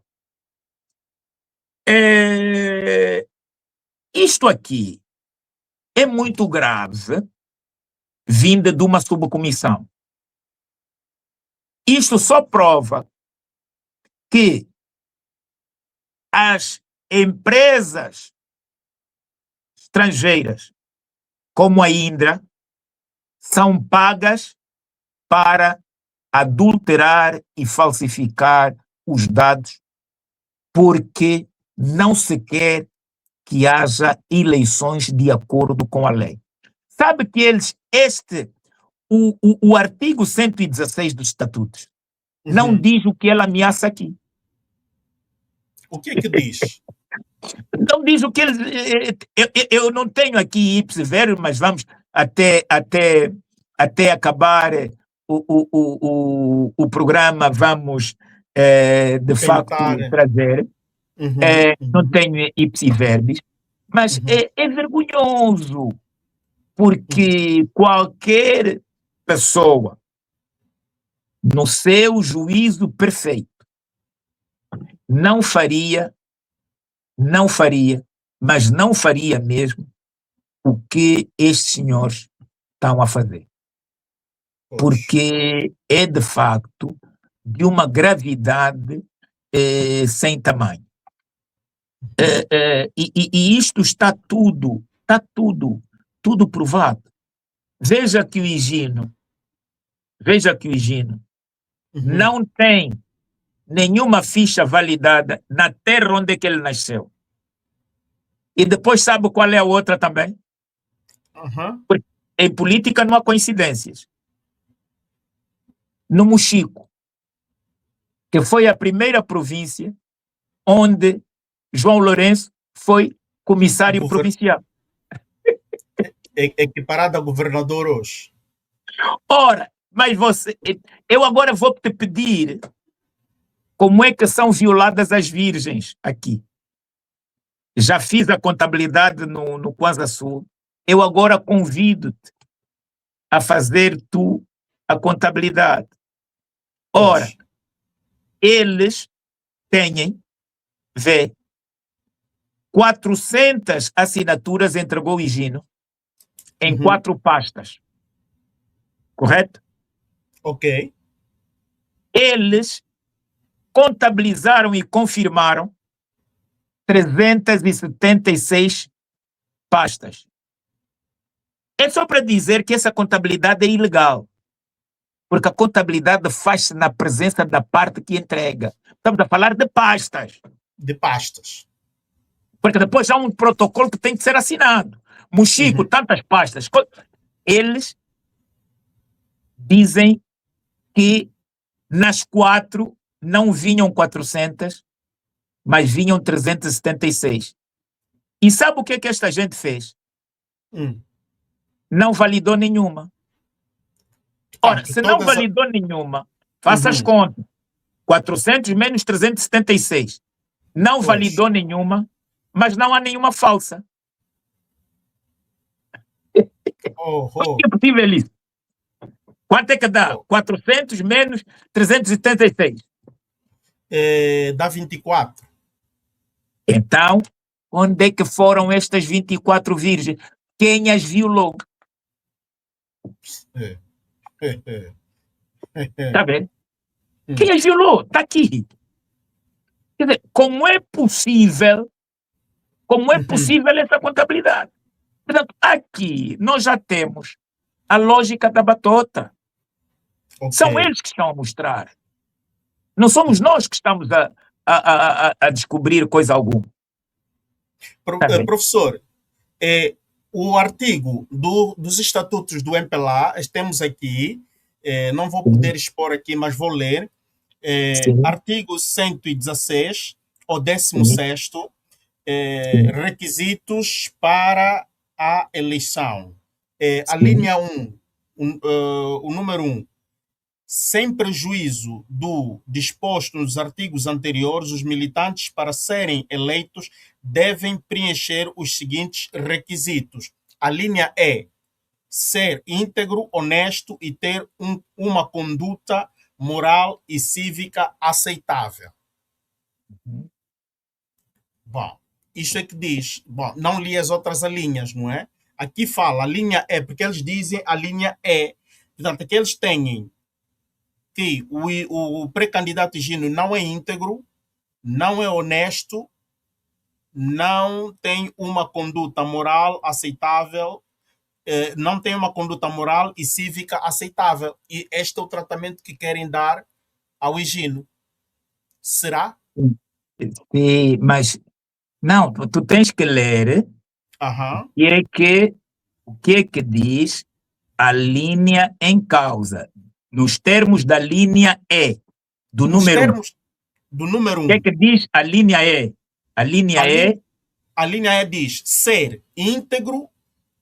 isto aqui é muito grave, vinda de uma subcomissão. Isto só prova que as empresas estrangeiras, como a Indra, são pagas para adulterar e falsificar os dados porque não se quer que haja eleições de acordo com a lei. Sabe que eles, o artigo 116 dos Estatutos não diz o que ele ameaça aqui. O que é que diz? Não diz o que eles... Eu não tenho aqui ipsis verbis, mas vamos até acabar o programa, vamos de facto trazer. Não tenho ipsis verbis, mas é vergonhoso, porque qualquer pessoa, no seu juízo perfeito, não faria, mas não faria mesmo o que estes senhores estão a fazer. Porque é, de facto, de uma gravidade sem tamanho. E isto está tudo provado. Veja que o Higino não tem nenhuma ficha validada na terra onde é que ele nasceu. E depois sabe qual é a outra também? Porque em política não há coincidências. No Mochico, que foi a primeira província onde João Lourenço foi comissário provincial. Equiparado a governador hoje. Ora, mas eu agora vou te pedir como é que são violadas as virgens aqui. Já fiz a contabilidade no Kwanza Sul. Eu agora convido-te a fazer tu a contabilidade. Ora, eles têm, 400 assinaturas entregou o Higino em 4 pastas. Correto? Ok. Eles contabilizaram e confirmaram 376 pastas. É só para dizer que essa contabilidade é ilegal, porque a contabilidade faz-se na presença da parte que entrega. Estamos a falar de pastas. De pastas. Porque depois há um protocolo que tem que ser assinado. Mochico, tantas pastas. Eles dizem que nas 4 não vinham 400, mas vinham 376. E sabe o que é que esta gente fez? Não validou nenhuma. Ora, se não validou nenhuma, faça as contas. 400 menos 376. Não validou nenhuma, mas não há nenhuma falsa. Como é possível isso? Quanto é que dá? 400 menos 376. Dá 24. Então, onde é que foram estas 24 virgens? Quem as violou? Está vendo? Quem as violou? Está aqui. Quer dizer, como é possível essa contabilidade? Portanto, aqui nós já temos a lógica da batota. São Ok. eles que estão a mostrar. Não somos nós que estamos a descobrir coisa alguma. Tá bem? Professor, o artigo dos estatutos do MPLA, temos aqui, não vou Sim, poder expor aqui, mas vou ler. sim, Artigo 116, ou sim, 16º, sim, requisitos para a eleição. A sim. linha 1, o número 1, sem prejuízo do disposto nos artigos anteriores, os militantes, para serem eleitos, devem preencher os seguintes requisitos. A linha E, ser íntegro, honesto e ter uma conduta moral e cívica aceitável. Uhum. Bom, isto é que diz. Bom, não li as outras linhas, não é? Aqui fala a linha E, porque eles dizem a linha E. Portanto, é que eles têm que o pré-candidato Higino não é íntegro, não é honesto, não tem uma conduta moral aceitável, não tem uma conduta moral e cívica aceitável. E este é o tratamento que querem dar ao Higino. Será? Sim, mas não, tu tens que ler Aham. o que é que diz a linha em causa, nos termos da linha E, do Nos número 1. O termos do número que é 1, que diz a linha E? A a, linha lin, E, a linha E diz ser íntegro,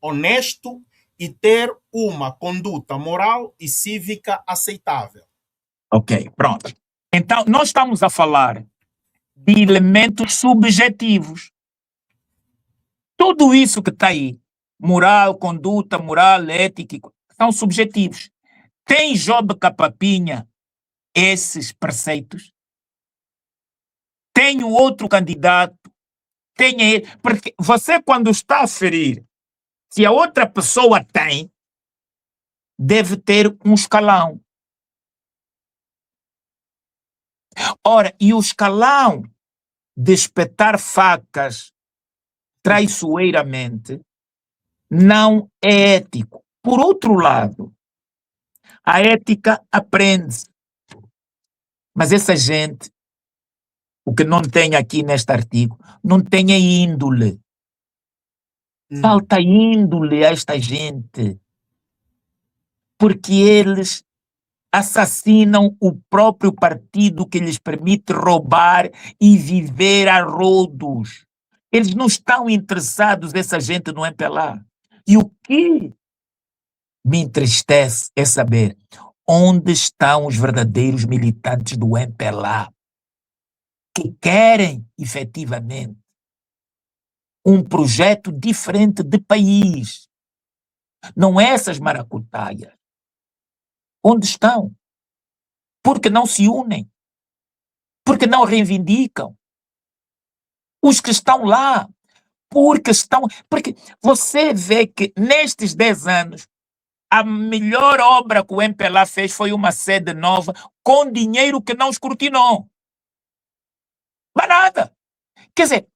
honesto e ter uma conduta moral e cívica aceitável. ok, pronto. Então, nós estamos a falar de elementos subjetivos. Tudo isso que está aí, moral, conduta, moral, ética, são subjetivos. Tem Job Capapinha esses preceitos? Tem o outro candidato? Tem ele? Porque você, quando está a ferir, se a outra pessoa tem, deve ter um escalão. Ora, e o escalão de espetar facas traiçoeiramente não é ético. Por outro lado, a ética aprende-se. Mas essa gente, o que não tem aqui neste artigo, não tem a índole. Falta índole a esta gente. Porque eles assassinam o próprio partido que lhes permite roubar e viver a rodos. Eles não estão interessados, essa gente no MPLA. E o que me entristece é saber onde estão os verdadeiros militantes do MPLA que querem, efetivamente, um projeto diferente de país. Não essas maracutaias. Onde estão? Porque não se unem. Porque não reivindicam. Os que estão lá, porque você vê que nestes 10 anos, a melhor obra que o MPLA fez foi uma sede nova com dinheiro que não escrutinou. Mas nada. Quer dizer,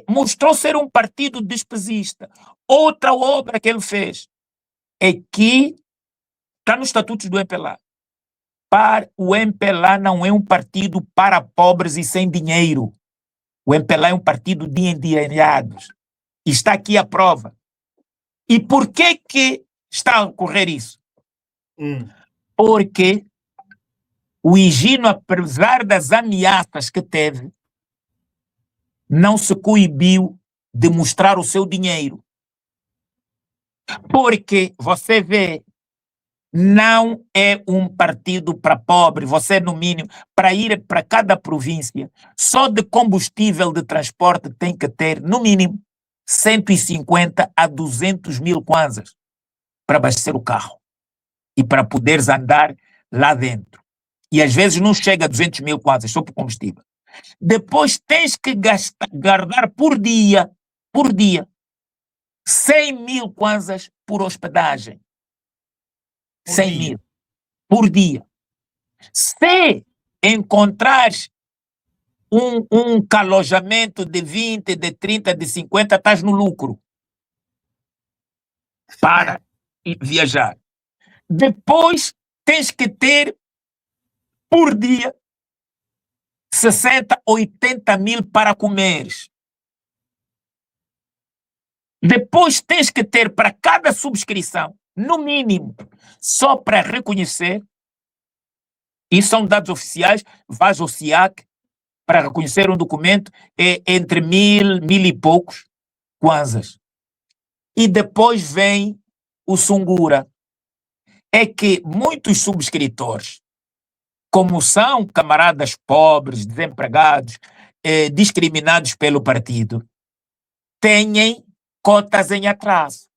mostrou ser um partido despesista. Outra obra que ele fez é que está nos estatutos do MPLA. O MPLA não é um partido para pobres e sem dinheiro. O MPLA é um partido de endinheirados. Está aqui a prova. E por que está a ocorrer isso? Porque o Higino, apesar das ameaças que teve, não se coibiu de mostrar o seu dinheiro. Porque você vê, não é um partido para pobre, você, no mínimo, para ir para cada província, só de combustível de transporte tem que ter, no mínimo, 150 a 200 mil kwanzas para abastecer o carro e para poderes andar lá dentro. E às vezes não chega a 200 mil kwanzas só por combustível. Depois tens que guardar por dia, 100 mil kwanzas por hospedagem. 100 mil por dia. Se encontrares um alojamento de 20, de 30, de 50, estás no lucro. para viajar. Depois tens que ter por dia 60, 80 mil para comeres. Depois tens que ter para cada subscrição, no mínimo, só para reconhecer, e são dados oficiais, vais ao SIAC para reconhecer um documento, é entre 1.000, 1.000 e poucos kwanzas. E depois vem o Sungura. É que muitos subscritores, como são camaradas pobres, desempregados, discriminados pelo partido, têm cotas em atraso.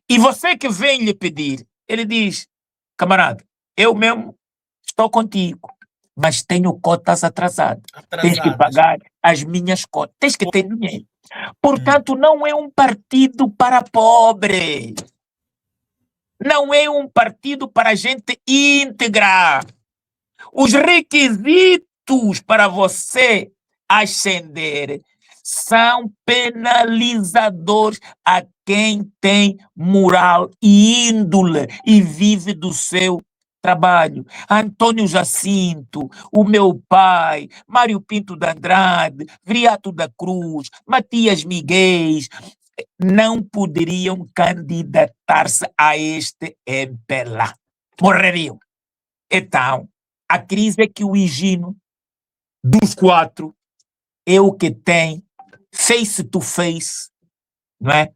E você que vem lhe pedir, ele diz, camarada, eu mesmo estou contigo, mas tenho cotas atrasadas. Tens que pagar as minhas cotas, tens que ter dinheiro. Portanto, não é um partido para pobres. Não é um partido para gente íntegra. Os requisitos para você ascender são penalizadores a quem tem moral e índole e vive do seu trabalho. Antônio Jacinto, o meu pai, Mário Pinto de Andrade, Viriato da Cruz, Matias Miguel, não poderiam candidatar-se a este MPLA. Morreriam. Então, a crise é que o Higino, dos 4, é o que tem face to face, não é?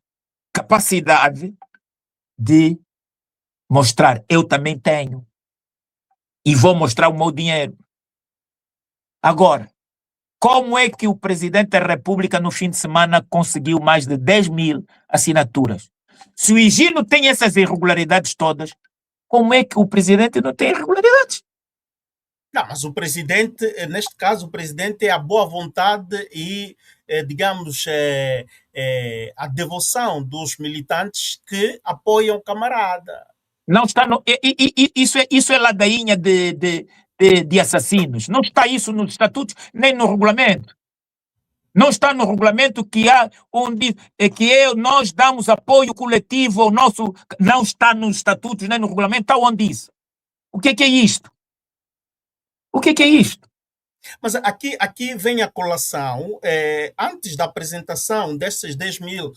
Capacidade de mostrar, eu também tenho, e vou mostrar o meu dinheiro. Agora, como é que o presidente da República no fim de semana conseguiu mais de 10 mil assinaturas? Se o Higino tem essas irregularidades todas, como é que o presidente não tem irregularidades? Não, mas o presidente, neste caso, o presidente é a boa vontade e, digamos, a devoção dos militantes que apoiam o camarada. Não está no, isso é ladainha de assassinos. Não está isso nos estatutos nem no regulamento. Não está no regulamento que há onde nós damos apoio coletivo ao nosso. Não está nos estatutos nem no regulamento. Está onde isso? O que é isto? O que é isto? Mas aqui vem a colação. Antes da apresentação dessas 10 mil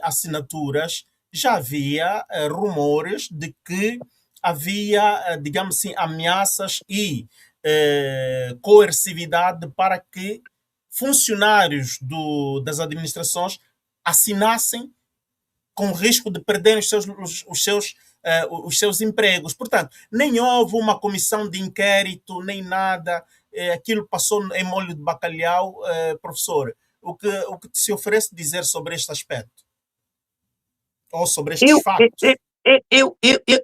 assinaturas, já havia rumores de que havia, digamos assim, ameaças e coercividade para que funcionários das administrações assinassem com risco de perderem os seus empregos. Portanto, nem houve uma comissão de inquérito, nem nada. Aquilo passou em molho de bacalhau. Professor, o que se oferece dizer sobre este aspecto? Ou sobre estes fatos?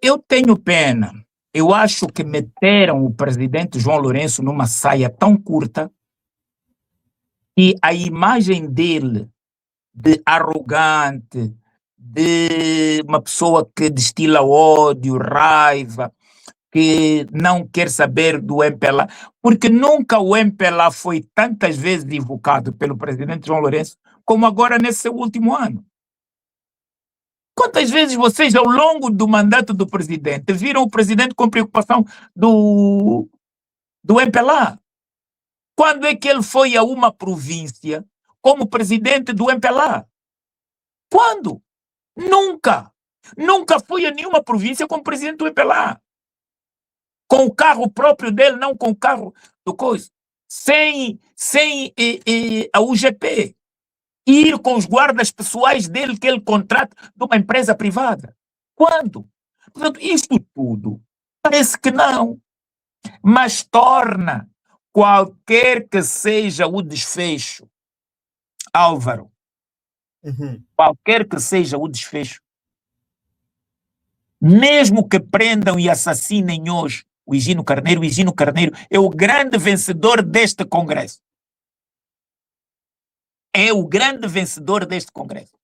Eu tenho pena. Eu acho que meteram o presidente João Lourenço numa saia tão curta e a imagem dele de arrogante, de uma pessoa que destila ódio, raiva, que não quer saber do MPLA, porque nunca o MPLA foi tantas vezes invocado pelo presidente João Lourenço como agora nesse seu último ano. Quantas vezes vocês, ao longo do mandato do presidente, viram o presidente com preocupação do MPLA? Quando é que ele foi a uma província como presidente do MPLA? Quando? Nunca. Nunca foi a nenhuma província como presidente do MPLA. Com o carro próprio dele, não com o carro do coisa. Sem a UGP. Ir com os guardas pessoais dele que ele contrata de uma empresa privada. Quando? Portanto, isto tudo parece que não. Mas torna qualquer que seja o desfecho, Álvaro, qualquer que seja o desfecho, mesmo que prendam e assassinem hoje o Higino Carneiro é o grande vencedor deste Congresso. É o grande vencedor deste Congresso.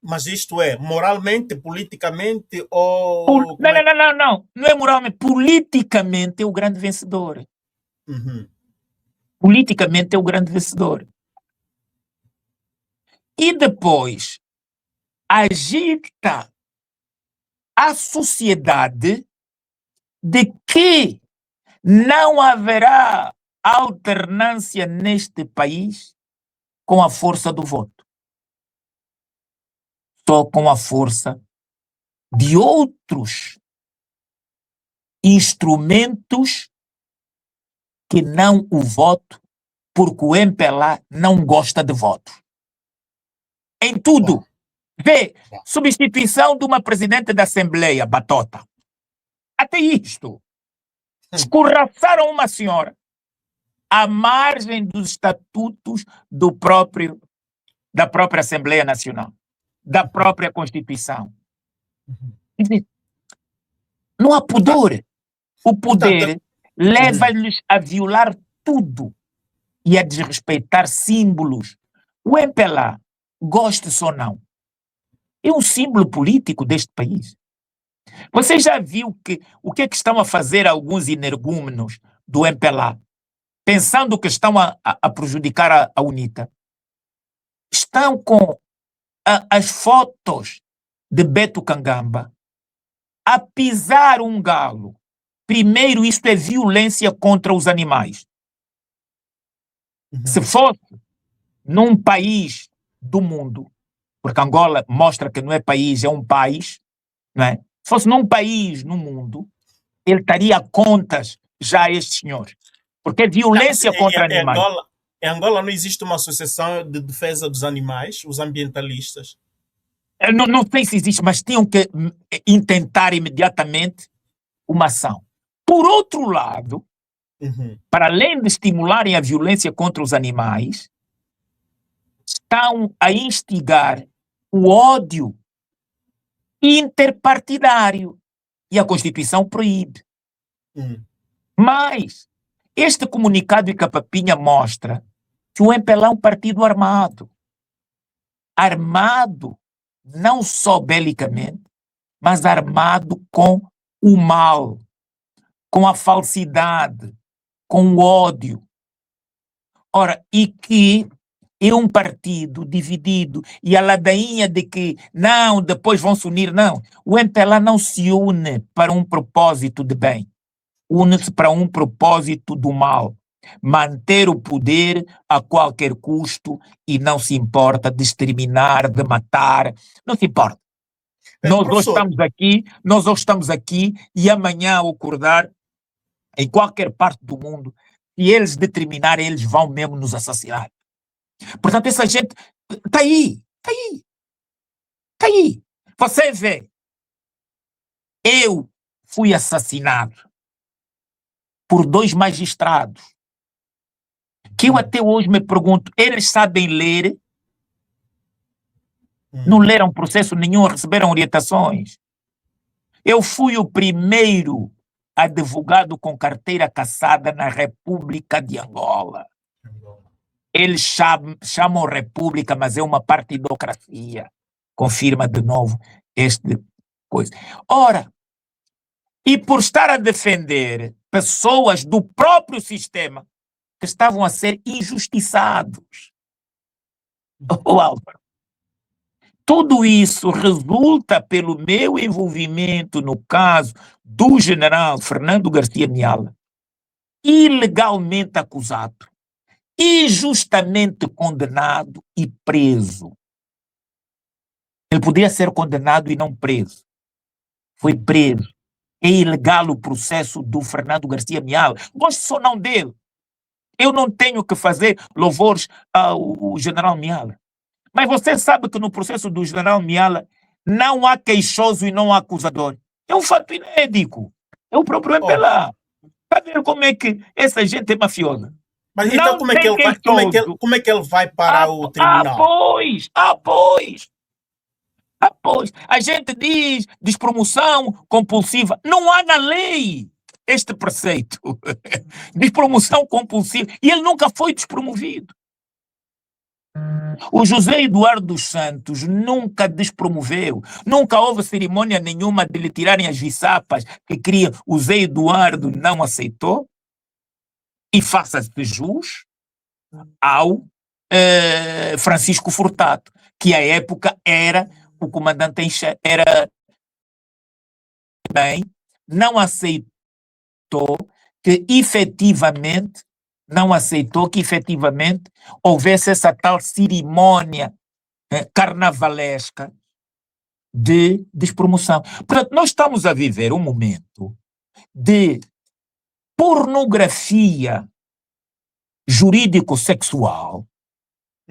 Mas isto é, moralmente, politicamente ou... Não. Não é moralmente. Politicamente é o grande vencedor. Politicamente é o grande vencedor. E depois, agita a sociedade de que não haverá alternância neste país com a força do voto, só com a força de outros instrumentos que não o voto, porque o MPLA não gosta de voto. Em tudo. Bom, Vê, bom. substituição de uma presidente da Assembleia, Batota. Até isto. Escorraçaram uma senhora à margem dos estatutos da própria Assembleia Nacional, da própria Constituição. Quer dizer, não há pudor. O poder leva-lhes a violar tudo e a desrespeitar símbolos. O MPLA, goste-se ou não, é um símbolo político deste país. Você já viu o que é que estão a fazer alguns energúmenos do MPLA, pensando que estão a prejudicar a UNITA? Estão com as fotos de Beto Kangamba a pisar um galo. Primeiro, isto é violência contra os animais. Se fosse num país do mundo, porque Angola mostra que não é país, é um país, não é? Se fosse num país no mundo, ele estaria a contas já a estes senhores. Porque é violência contra animais. Em Angola não existe uma associação de defesa dos animais, os ambientalistas? Eu não sei se existe, mas tinham que intentar imediatamente uma ação. Por outro lado, para além de estimularem a violência contra os animais, estão a instigar o ódio interpartidário. E a Constituição proíbe. Mas este comunicado de Capapinha mostra que o MPLA é um partido armado. Armado não só belicamente, mas armado com o mal, com a falsidade, com o ódio. Ora, e que é um partido dividido, e a ladainha de que não, depois vão se unir, não. O MPLA não se une para um propósito de bem, une-se para um propósito do mal, manter o poder a qualquer custo e não se importa de exterminar, de matar, não se importa. Nós hoje estamos aqui e amanhã ao acordar, em qualquer parte do mundo, se eles determinarem, eles vão mesmo nos assassinar. Portanto, essa gente está aí. Você vê, eu fui assassinado por 2 magistrados, que eu até hoje me pergunto, eles sabem ler? Não leram processo nenhum, receberam orientações. Eu fui o primeiro advogado com carteira cassada na República de Angola. Eles chamam república, mas é uma partidocracia. Confirma de novo este coisa. Ora, e por estar a defender pessoas do próprio sistema que estavam a ser injustiçados. Álvaro, tudo isso resulta pelo meu envolvimento no caso do general Fernando Garcia Miala, ilegalmente acusado, injustamente condenado e preso. Ele podia ser condenado e não preso. Foi preso. É ilegal o processo do Fernando Garcia Miala. Gosto ou não dele. Eu não tenho que fazer louvores ao general Miala. Mas você sabe que no processo do general Miala não há queixoso e não há acusador. É um fato inédito. É o próprio MPLA. Está vendo como é que essa gente é mafiosa? Mas então como é que ele vai para o tribunal? Pois. A gente diz despromoção compulsiva. Não há na lei este preceito. Despromoção compulsiva. E ele nunca foi despromovido. O José Eduardo dos Santos nunca despromoveu. Nunca houve cerimônia nenhuma de lhe tirarem as viçapas que queria. O Zé Eduardo não aceitou. E faça-se jus ao Francisco Furtado, que à época era o comandante era bem, não aceitou que efetivamente, não aceitou que efetivamente houvesse essa tal cerimônia carnavalesca de despromoção. Portanto, nós estamos a viver um momento de pornografia jurídico-sexual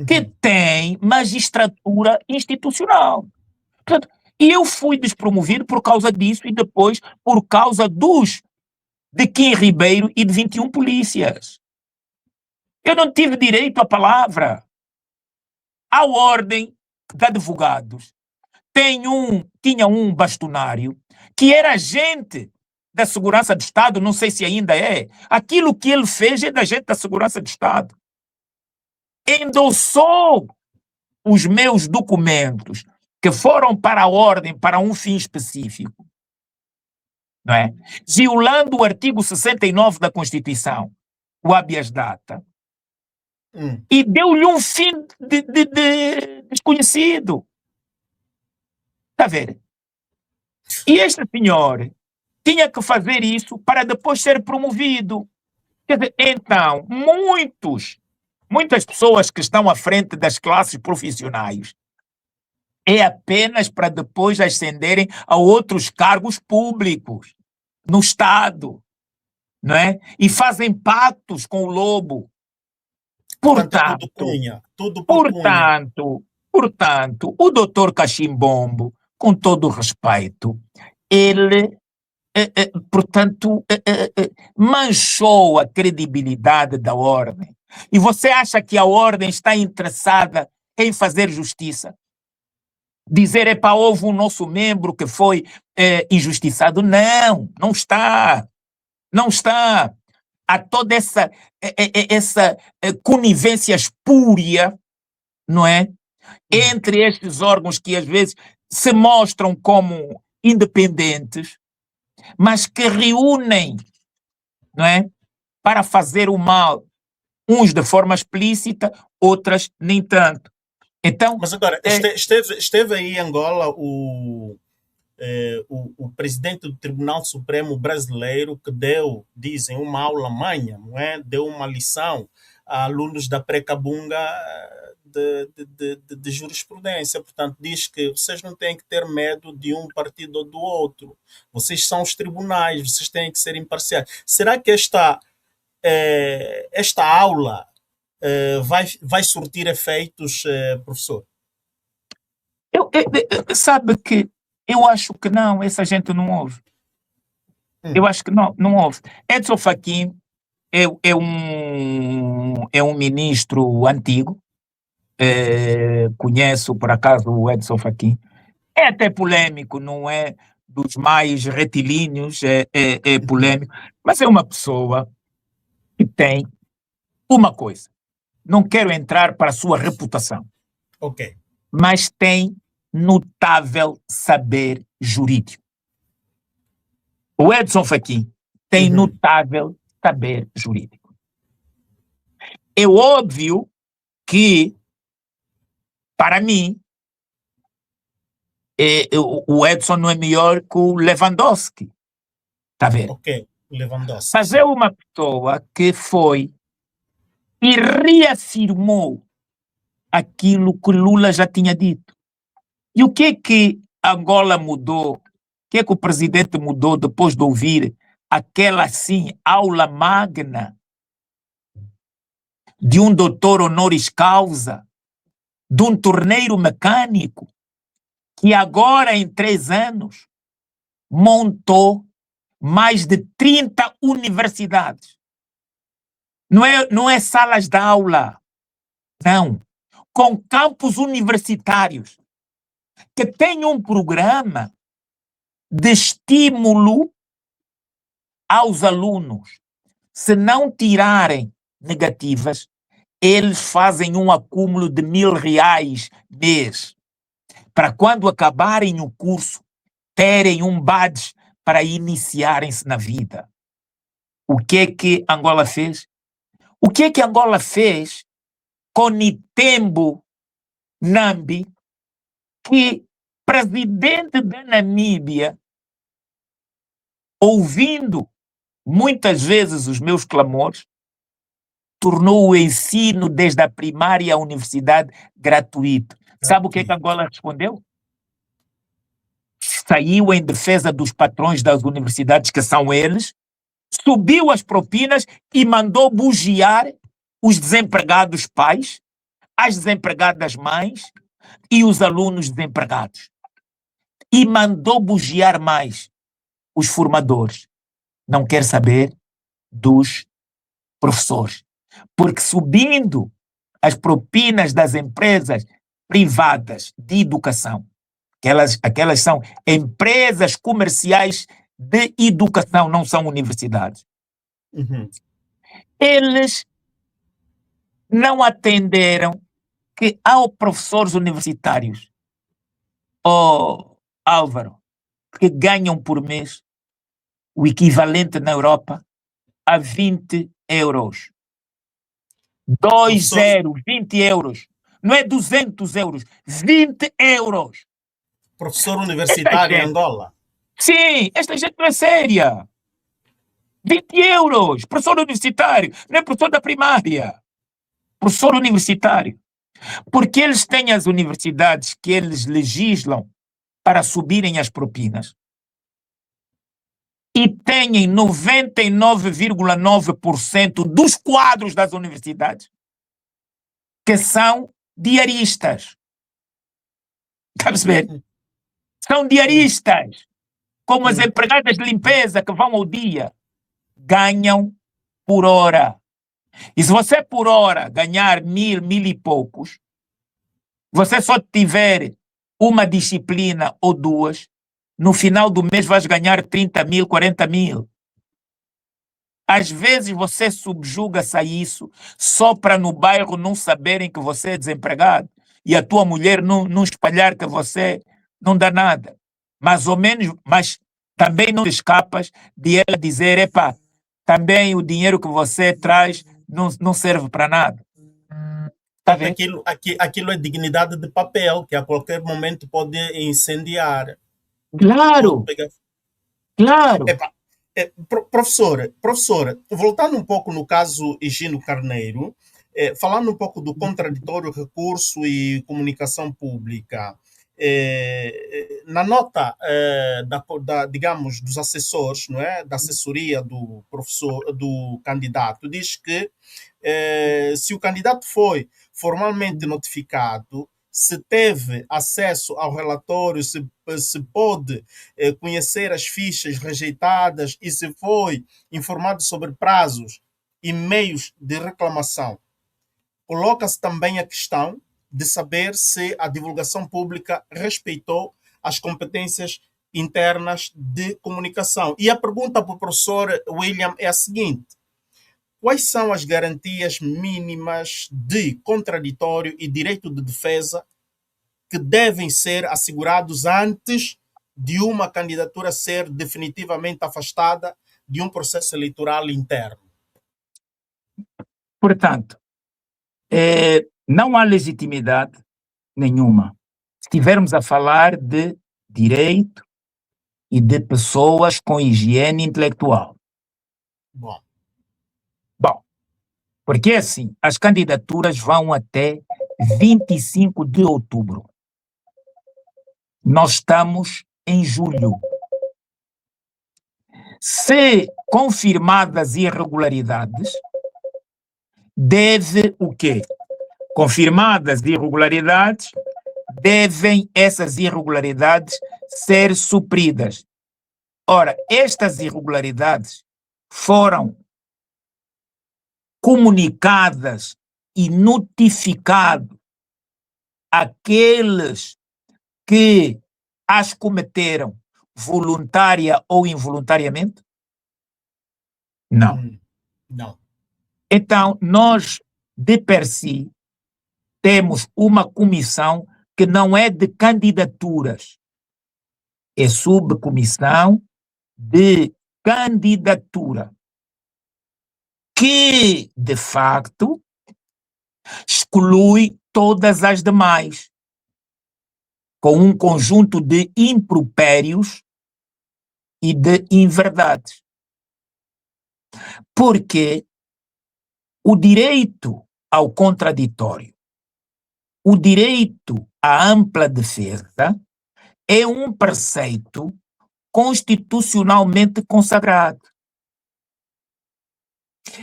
que tem magistratura institucional. Portanto, eu fui despromovido por causa disso e depois por causa de Kim Ribeiro e de 21 polícias. Eu não tive direito à palavra. A ordem de advogados tinha um bastonário que era agente da Segurança do Estado, não sei se ainda é. Aquilo que ele fez é da agente da Segurança do Estado. Endossou os meus documentos que foram para a ordem, para um fim específico, não é? Violando o artigo 69 da Constituição, o habeas data, e deu-lhe um fim de desconhecido. Está a ver? E este senhor tinha que fazer isso para depois ser promovido. Quer dizer, então, muitas pessoas que estão à frente das classes profissionais é apenas para depois ascenderem a outros cargos públicos no Estado, não é? E fazem pactos com o lobo. Portanto, tudo por cunha. Portanto, o doutor Cachimbombo, com todo o respeito, ele, manchou a credibilidade da ordem. E você acha que a ordem está interessada em fazer justiça? Dizer, houve um nosso membro que foi injustiçado. Não, não está. Não está. Há toda essa conivência espúria, não é? Entre estes órgãos que às vezes se mostram como independentes, mas que reúnem, não é? Para fazer o mal, uns de forma explícita, outras nem tanto. Então, mas agora, esteve aí em Angola o presidente do Tribunal Supremo brasileiro que dizem, uma aula manha, não é? Deu uma lição a alunos da Precabunga de jurisprudência. Portanto, diz que vocês não têm que ter medo de um partido ou do outro. Vocês são os tribunais, vocês têm que ser imparciais. Será que esta aula vai surtir efeitos, professor? Sabe que eu acho que não, essa gente não ouve. Eu acho que não ouve. Edson Fachin é um ministro antigo, conheço por acaso o Edson Fachin, é até polêmico, não é dos mais retilíneos, é polêmico, mas é uma pessoa que tem uma coisa, não quero entrar para a sua reputação, mas tem notável saber jurídico. O Edson Fachin tem notável saber jurídico. É óbvio que, para mim, o Edson não é melhor que o Lewandowski. Está a ver? Lewandowski. Mas é uma pessoa que foi e reafirmou aquilo que Lula já tinha dito. E o que Angola mudou? O que o presidente mudou depois de ouvir aquela, assim, aula magna de um doutor honoris causa, de um torneiro mecânico, que agora, em 3 anos, montou mais de 30 universidades. Não é salas de aula, não. Com campos universitários, que tem um programa de estímulo aos alunos. Se não tirarem negativas, eles fazem um acúmulo de R$1.000 mês, para quando acabarem o curso, terem um badge para iniciarem-se na vida. O que Angola fez? O que Angola fez com Nitembo Nambi, que presidente da Namíbia, ouvindo muitas vezes os meus clamores, tornou o ensino desde a primária à universidade gratuito. Sabe o que Angola respondeu? Saiu em defesa dos patrões das universidades, que são eles, subiu as propinas e mandou bugiar os desempregados pais, as desempregadas mães e os alunos desempregados. E mandou bugiar mais os formadores. Não quer saber dos professores. Porque subindo as propinas das empresas privadas de educação, aquelas são empresas comerciais de educação, não são universidades. Eles não atenderam que há professores universitários, Álvaro, que ganham por mês o equivalente na Europa a 20 euros. 20 euros. Não é 200 euros, 20 euros. Professor universitário em Angola? Sim, esta gente não é séria. 20 euros, professor universitário, não é professor da primária. Professor universitário. Porque eles têm as universidades que eles legislam para subirem as propinas. E têm 99,9% dos quadros das universidades que são diaristas. Está a perceber? São diaristas. Como as empregadas de limpeza que vão ao dia. Ganham por hora. E se você por hora ganhar 1.000, 1.000 e poucos, você só tiver uma disciplina ou duas, no final do mês vais ganhar 30.000, 40.000. Às vezes você subjuga-se a isso só para no bairro não saberem que você é desempregado e a tua mulher não espalhar que você não dá nada. Mais ou menos, mas também não escapas de ela dizer, epá, também o dinheiro que você traz não serve para nada. Tá vendo? Aquilo é dignidade de papel, que a qualquer momento pode incendiar. Claro, claro. Epa, professora, voltando um pouco no caso Higino Carneiro, falando um pouco do contraditório recurso e comunicação pública, na nota digamos, dos assessores, não é? Da assessoria do professor, do candidato, diz que se o candidato foi formalmente notificado, se teve acesso ao relatório, se pôde conhecer as fichas rejeitadas e se foi informado sobre prazos e meios de reclamação. Coloca-se também a questão de saber se a divulgação pública respeitou as competências internas de comunicação. E a pergunta para o professor William é a seguinte: quais são as garantias mínimas de contraditório e direito de defesa que devem ser assegurados antes de uma candidatura ser definitivamente afastada de um processo eleitoral interno? Portanto, não há legitimidade nenhuma. Se estivermos a falar de direito e de pessoas com higiene intelectual. Bom, porque assim, as candidaturas vão até 25 de outubro. Nós estamos em julho. Se confirmadas irregularidades, deve o quê? Confirmadas irregularidades, devem essas irregularidades ser supridas. Ora, estas irregularidades foram comunicadas e notificadas àqueles que as cometeram voluntária ou involuntariamente? Não. Não. Então, nós, de per si, temos uma comissão que não é de candidaturas, é subcomissão de candidatura, que, de facto, exclui todas as demais. com um conjunto de impropérios e de inverdades. Porque o direito ao contraditório, o direito à ampla defesa, é um preceito constitucionalmente consagrado.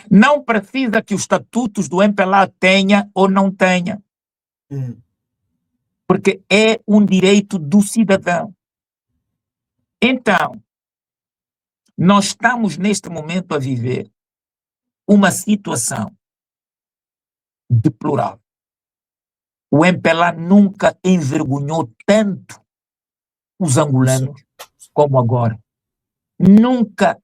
Não precisa que os estatutos do MPLA tenha ou não tenha, porque é um direito do cidadão. Então, nós estamos neste momento a viver uma situação deplorável. O MPLA nunca envergonhou tanto os angolanos como agora. Nunca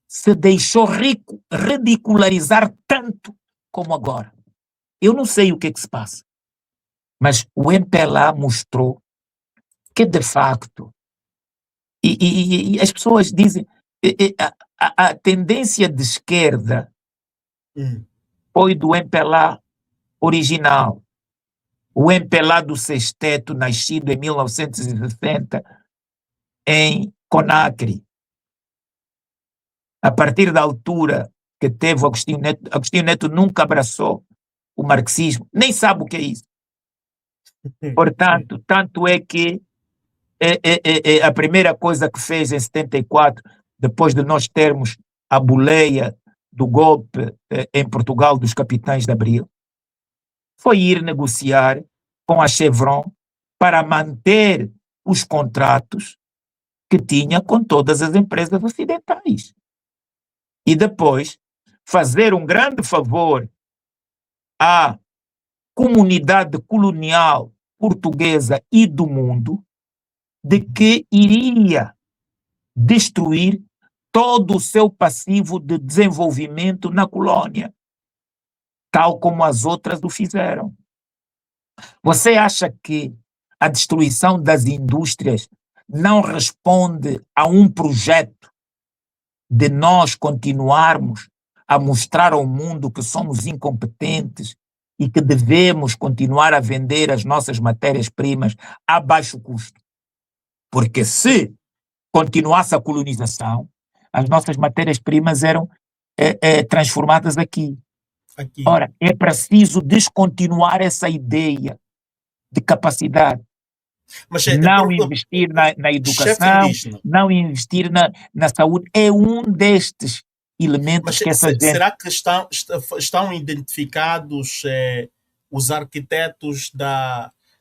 se deixou ridicularizar tanto como agora. Eu não sei o que se passa, mas o MPLA mostrou que, de facto, e as pessoas dizem, a tendência de esquerda foi do MPLA original. O MPLA do Sexteto, nascido em 1960, em Conakry. A partir da altura que teve o Agostinho Neto nunca abraçou o marxismo, nem sabe o que é isso. Portanto, tanto é que a primeira coisa que fez em 74, depois de nós termos a boleia do golpe em Portugal dos capitães de Abril, foi ir negociar com a Chevron para manter os contratos que tinha com todas as empresas ocidentais. E depois fazer um grande favor à comunidade colonial portuguesa e do mundo, de que iria destruir todo o seu passivo de desenvolvimento na colônia, tal como as outras o fizeram. Você acha que a destruição das indústrias não responde a um projeto de nós continuarmos a mostrar ao mundo que somos incompetentes e que devemos continuar a vender as nossas matérias-primas a baixo custo? Porque se continuasse a colonização, as nossas matérias-primas eram transformadas aqui. Ora, é preciso descontinuar essa ideia de capacidade. Mas, não investir na educação, não investir na saúde, é um destes elementos. Mas que essa gente... será que estão identificados os arquitetos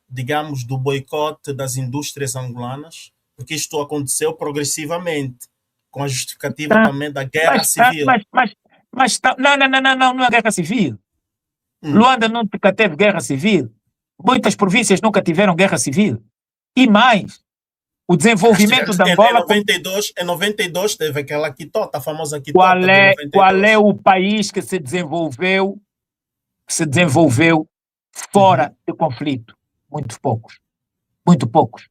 digamos, do boicote das indústrias angolanas? Porque isto aconteceu progressivamente, com a justificativa também da guerra civil. Não é guerra civil. Luanda nunca teve guerra civil. Muitas províncias nunca tiveram guerra civil. E mais, o desenvolvimento da Angola... Em 92 teve aquela quitota, a famosa quitota qual é o país que se desenvolveu fora de conflito? Muito poucos. Muito poucos.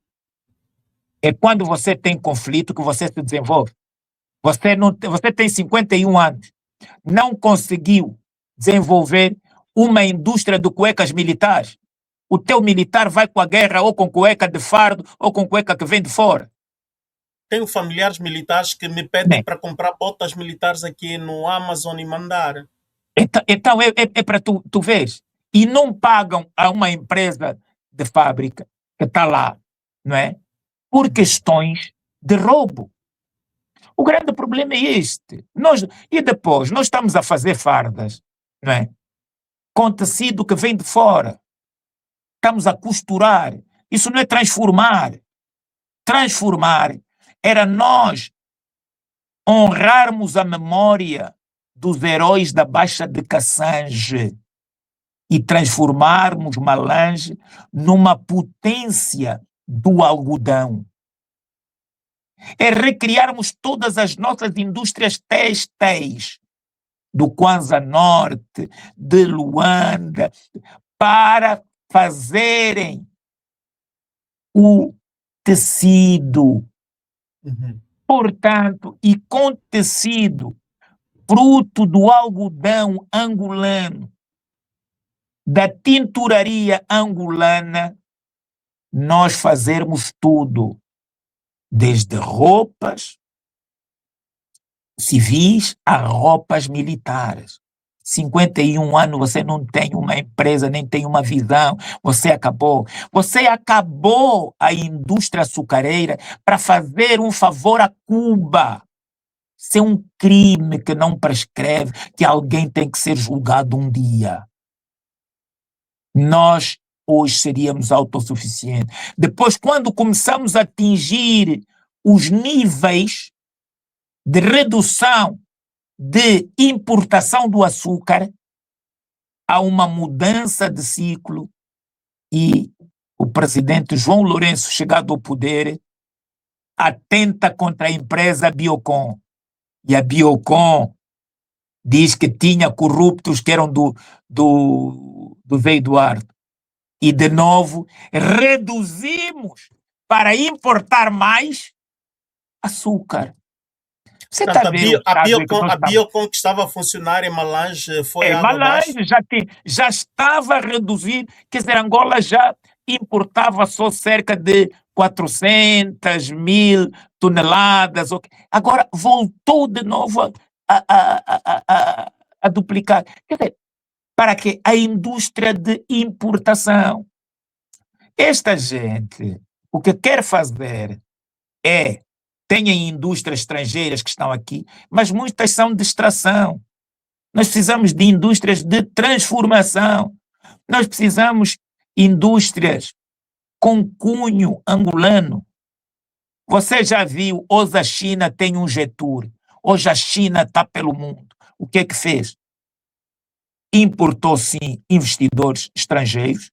É quando você tem conflito que você se desenvolve. Você tem 51 anos. Não conseguiu desenvolver uma indústria de cuecas militares. O teu militar vai com a guerra ou com cueca de fardo ou com cueca que vem de fora. Tenho familiares militares que me pedem para comprar botas militares aqui no Amazon e mandar. Então é para tu veres. E não pagam a uma empresa de fábrica que está lá, não é? Por questões de roubo. O grande problema é este. E depois, nós estamos a fazer fardas, não é? Com tecido que vem de fora. Estamos a costurar. Isso não é transformar. Transformar era nós honrarmos a memória dos heróis da Baixa de Cassange e transformarmos Malange numa potência do algodão. É recriarmos todas as nossas indústrias têxteis do Kwanza Norte, de Luanda, para fazerem o tecido. Portanto, e com tecido, fruto do algodão angolano, da tinturaria angolana, nós fazermos tudo, desde roupas civis a roupas militares. 51 anos, você não tem uma empresa, nem tem uma visão, você acabou. Você acabou a indústria açucareira para fazer um favor a Cuba. Isso é um crime que não prescreve, que alguém tem que ser julgado um dia. Nós hoje seríamos autossuficientes. Depois, quando começamos a atingir os níveis de redução de importação do açúcar, há uma mudança de ciclo e o presidente João Lourenço, chegado ao poder, atenta contra a empresa Biocon. E a Biocon diz que tinha corruptos que eram do Zé Eduardo. E, de novo, reduzimos para importar mais açúcar. Você está Portanto, vendo a Biocon que estava a funcionar em Malange foi água abaixo? Malange já estava a reduzir, quer dizer, Angola já importava só cerca de 400.000 toneladas. Agora voltou de novo a duplicar. Quer dizer, para que a indústria de importação. Esta gente, o que quer fazer é, tem indústrias estrangeiras que estão aqui, mas muitas são de extração. Nós precisamos de indústrias de transformação. Nós precisamos de indústrias com cunho angolano. Você já viu, hoje a China tem um Getúlio, hoje a China está pelo mundo. O que é que fez? Importou, sim, investidores estrangeiros,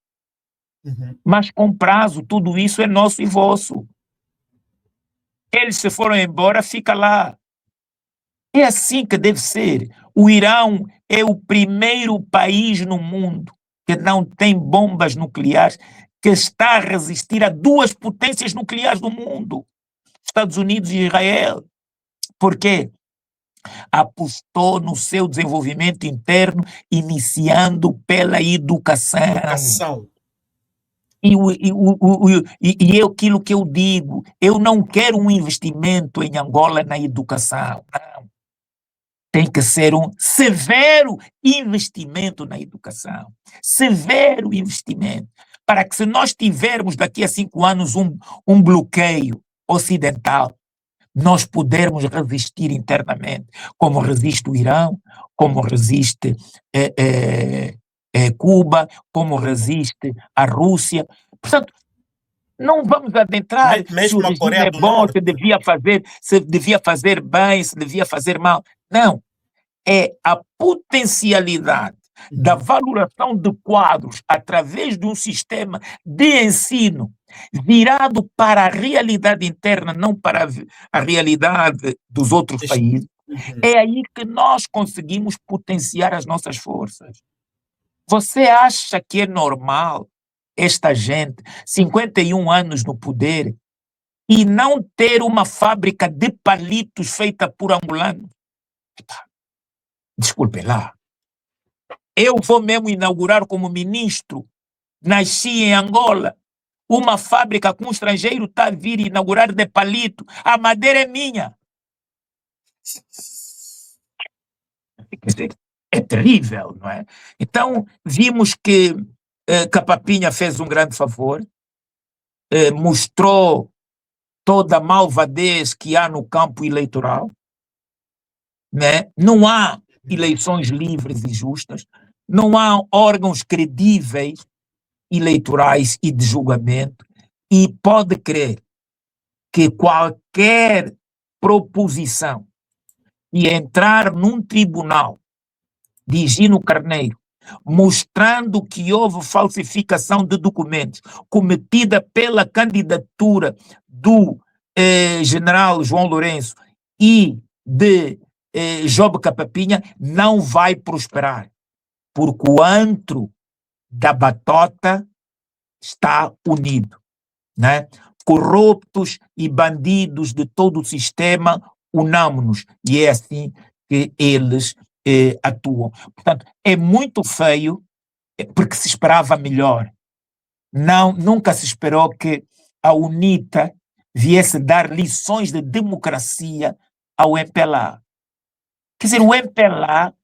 mas com prazo, tudo isso é nosso e vosso. Eles se foram embora, fica lá. É assim que deve ser. O Irão é o primeiro país no mundo que não tem bombas nucleares, que está a resistir a duas potências nucleares do mundo, Estados Unidos e Israel. Por quê? Apostou no seu desenvolvimento interno, iniciando pela educação. E é aquilo que eu digo, eu não quero um investimento em Angola na educação, não. Tem que ser um severo investimento na educação, severo investimento, para que se nós tivermos daqui a 5 anos um bloqueio ocidental, nós pudermos resistir internamente, como resiste o Irão, como resiste Cuba, como resiste a Rússia. Portanto, não vamos adentrar mesmo se o a Coreia regime é do bom, Norte. se devia fazer bem, se devia fazer mal. Não. É a potencialidade da valoração de quadros através de um sistema de ensino virado para a realidade interna, não para a realidade dos outros países. É aí que nós conseguimos potenciar as nossas forças. Você acha que é normal esta gente, 51 anos no poder, e não ter uma fábrica de palitos feita por angolanos? Desculpe lá. Eu vou mesmo inaugurar como ministro, nasci em Angola, uma fábrica com um estrangeiro está a vir inaugurar de palito. A madeira é minha. Quer dizer, é terrível, não é? Então, vimos que Capapinha fez um grande favor, mostrou toda a malvadez que há no campo eleitoral, né? Não há eleições livres e justas, não há órgãos credíveis eleitorais e de julgamento, e pode crer que qualquer proposição e entrar num tribunal de Higino Carneiro, mostrando que houve falsificação de documentos cometida pela candidatura do general João Lourenço e de Job Capapinha, não vai prosperar, porque o antro da batota está unido, né? Corruptos e bandidos de todo o sistema, unamos-nos, e é assim que eles atuam. Portanto, é muito feio, porque se esperava melhor, nunca se esperou que a UNITA viesse dar lições de democracia ao MPLA. Quer dizer, o MPLA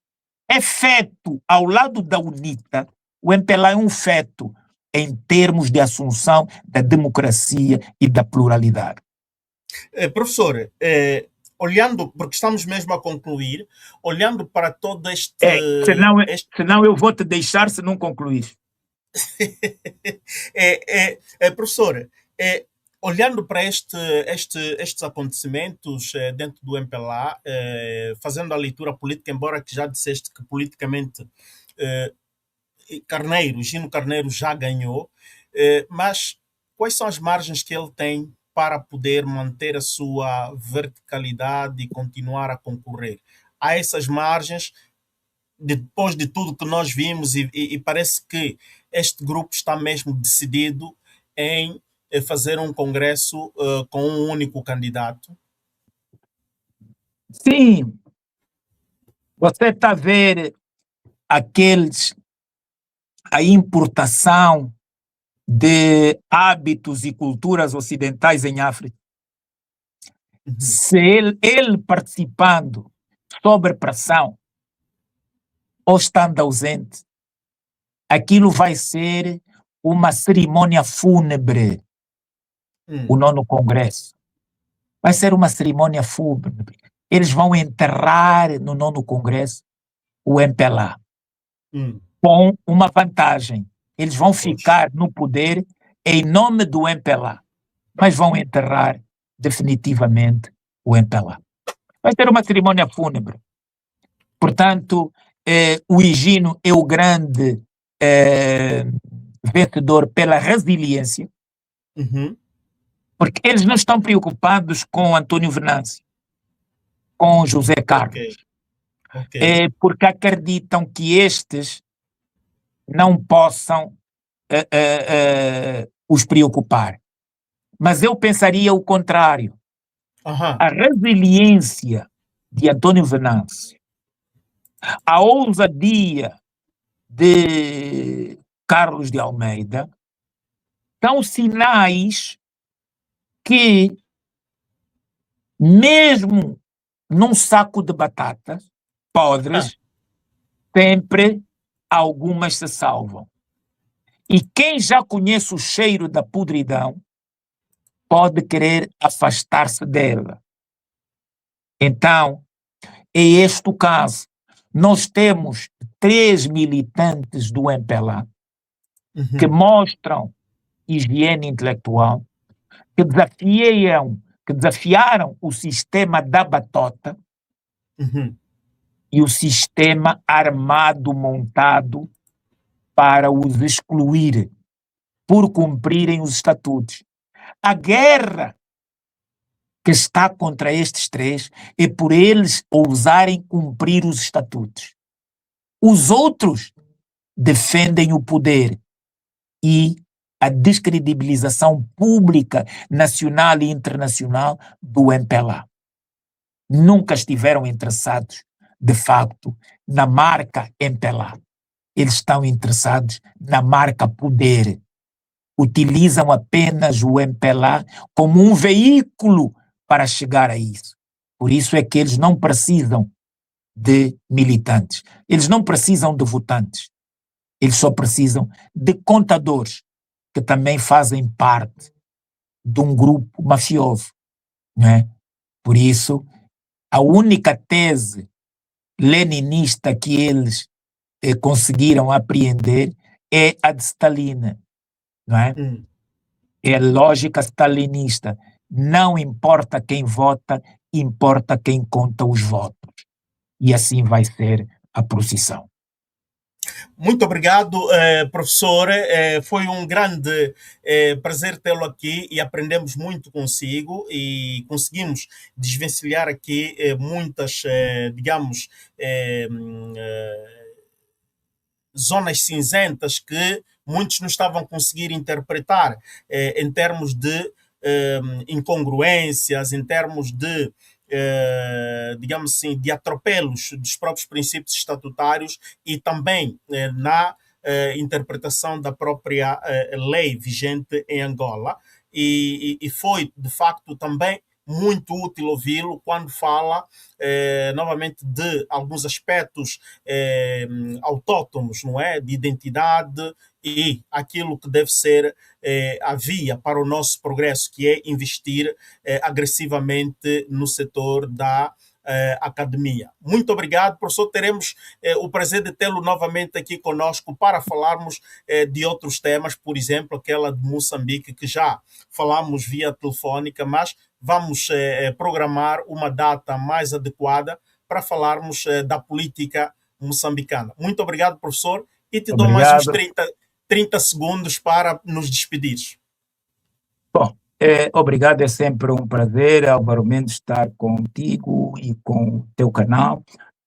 é feto ao lado da UNITA, o MPLA é um feto em termos de assunção da democracia e da pluralidade. Professor, olhando, porque estamos mesmo a concluir, olhando para todo Senão eu vou te deixar se não concluir. Professor, olhando para estes acontecimentos dentro do MPLA, fazendo a leitura política, embora que já disseste que politicamente Gino Carneiro já ganhou, mas quais são as margens que ele tem para poder manter a sua verticalidade e continuar a concorrer? Há essas margens, depois de tudo que nós vimos, e parece que este grupo está mesmo decidido em fazer um congresso com um único candidato? Sim, você está a ver a importação de hábitos e culturas ocidentais em África. Uhum. Se ele participando sob pressão ou estando ausente, aquilo vai ser uma cerimônia fúnebre. O nono congresso vai ser uma cerimônia fúnebre. Eles vão enterrar no nono congresso o MPLA com uma vantagem. Eles vão ficar no poder em nome do MPLA, mas vão enterrar definitivamente o MPLA. Vai ter uma cerimônia fúnebre. Portanto, o Higino é o grande vencedor pela resiliência, porque eles não estão preocupados com Antônio Venâncio, com José Carlos, porque acreditam que estes não possam os preocupar. Mas eu pensaria o contrário. A resiliência de Antônio Venâncio, a ousadia de Carlos de Almeida, são sinais que, mesmo num saco de batatas podres, sempre algumas se salvam. E quem já conhece o cheiro da podridão pode querer afastar-se dela. Então, é este o caso. Nós temos 3 militantes do MPLA que mostram higiene intelectual, que desafiaram o sistema da batota e o sistema armado montado para os excluir por cumprirem os estatutos. A guerra que está contra estes 3 é por eles ousarem cumprir os estatutos. Os outros defendem o poder e a descredibilização pública, nacional e internacional do MPLA. Nunca estiveram interessados, de facto, na marca MPLA. Eles estão interessados na marca poder. Utilizam apenas o MPLA como um veículo para chegar a isso. Por isso é que eles não precisam de militantes. Eles não precisam de votantes. Eles só precisam de contadores, que também fazem parte de um grupo mafioso, não é? Por isso, a única tese leninista que eles conseguiram apreender é a de Stalin, não é? É a lógica stalinista. Não importa quem vota, importa quem conta os votos. E assim vai ser a procissão. Muito obrigado, professor. Foi um grande prazer tê-lo aqui e aprendemos muito consigo e conseguimos desvencilhar aqui muitas, digamos, zonas cinzentas que muitos não estavam a conseguir interpretar em termos de incongruências, em termos de digamos assim, de atropelos dos próprios princípios estatutários e também na interpretação da própria lei vigente em Angola. E foi, de facto, também muito útil ouvi-lo quando fala novamente de alguns aspectos autóctonos, não é? De identidade e aquilo que deve ser a via para o nosso progresso, que é investir agressivamente no setor da academia. Muito obrigado, professor. Teremos o prazer de tê-lo novamente aqui conosco para falarmos de outros temas, por exemplo, aquela de Moçambique, que já falamos via telefónica, mas vamos programar uma data mais adequada para falarmos da política moçambicana. Muito obrigado, professor, e te dou mais uns 30 segundos para nos despedir. Bom, obrigado, é sempre um prazer, Álvaro Mendes, estar contigo e com o teu canal,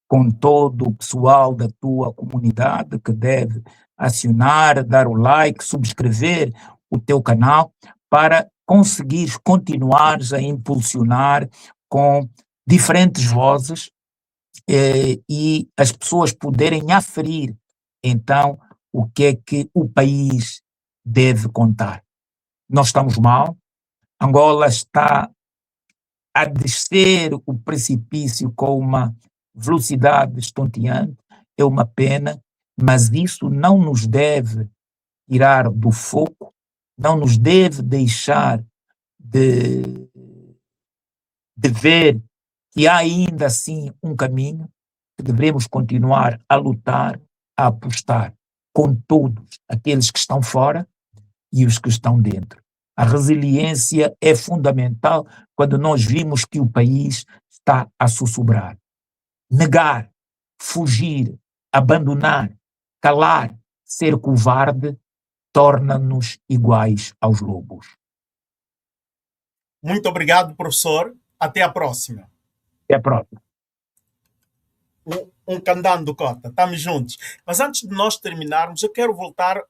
com todo o pessoal da tua comunidade que deve acionar, dar o like, subscrever o teu canal para conseguires continuar a impulsionar com diferentes vozes e as pessoas poderem aferir então o que é que o país deve contar. Nós estamos mal, Angola está a descer o precipício com uma velocidade estonteante, é uma pena, mas isso não nos deve tirar do foco, não nos deve deixar de ver que há ainda assim um caminho, que devemos continuar a lutar, a apostar com todos aqueles que estão fora e os que estão dentro. A resiliência é fundamental quando nós vimos que o país está a sussurrar. Negar, fugir, abandonar, calar, ser covarde, torna-nos iguais aos lobos. Muito obrigado, professor. Até a próxima. Até a próxima. Um candando, Cota. Estamos juntos. Mas antes de nós terminarmos, eu quero voltar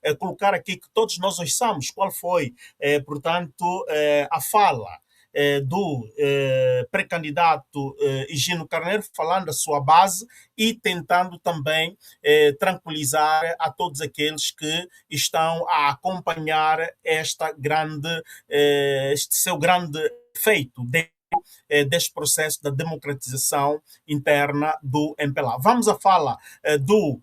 a colocar aqui que todos nós ouçamos qual foi, portanto, a fala do pré-candidato Higino Carneiro, falando da sua base e tentando também tranquilizar a todos aqueles que estão a acompanhar este seu grande feito deste processo da democratização interna do MPLA. Vamos à fala do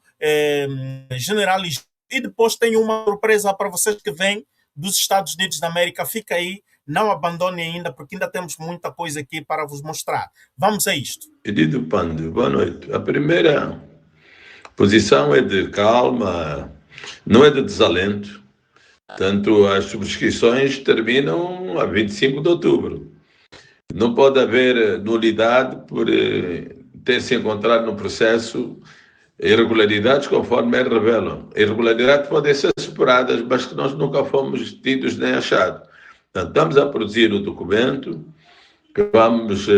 general Higino e depois tenho uma surpresa para vocês que vêm dos Estados Unidos da América. Fica aí, não abandonem ainda, porque ainda temos muita coisa aqui para vos mostrar. Vamos a isto. Querido Pando, boa noite. A primeira posição é de calma, não é de desalento. Tanto as subscrições terminam a 25 de outubro. Não pode haver nulidade por ter se encontrado no processo irregularidades conforme revelam. Irregularidades podem ser superadas, mas que nós nunca fomos tidos nem achados. Portanto, estamos a produzir o documento, que vamos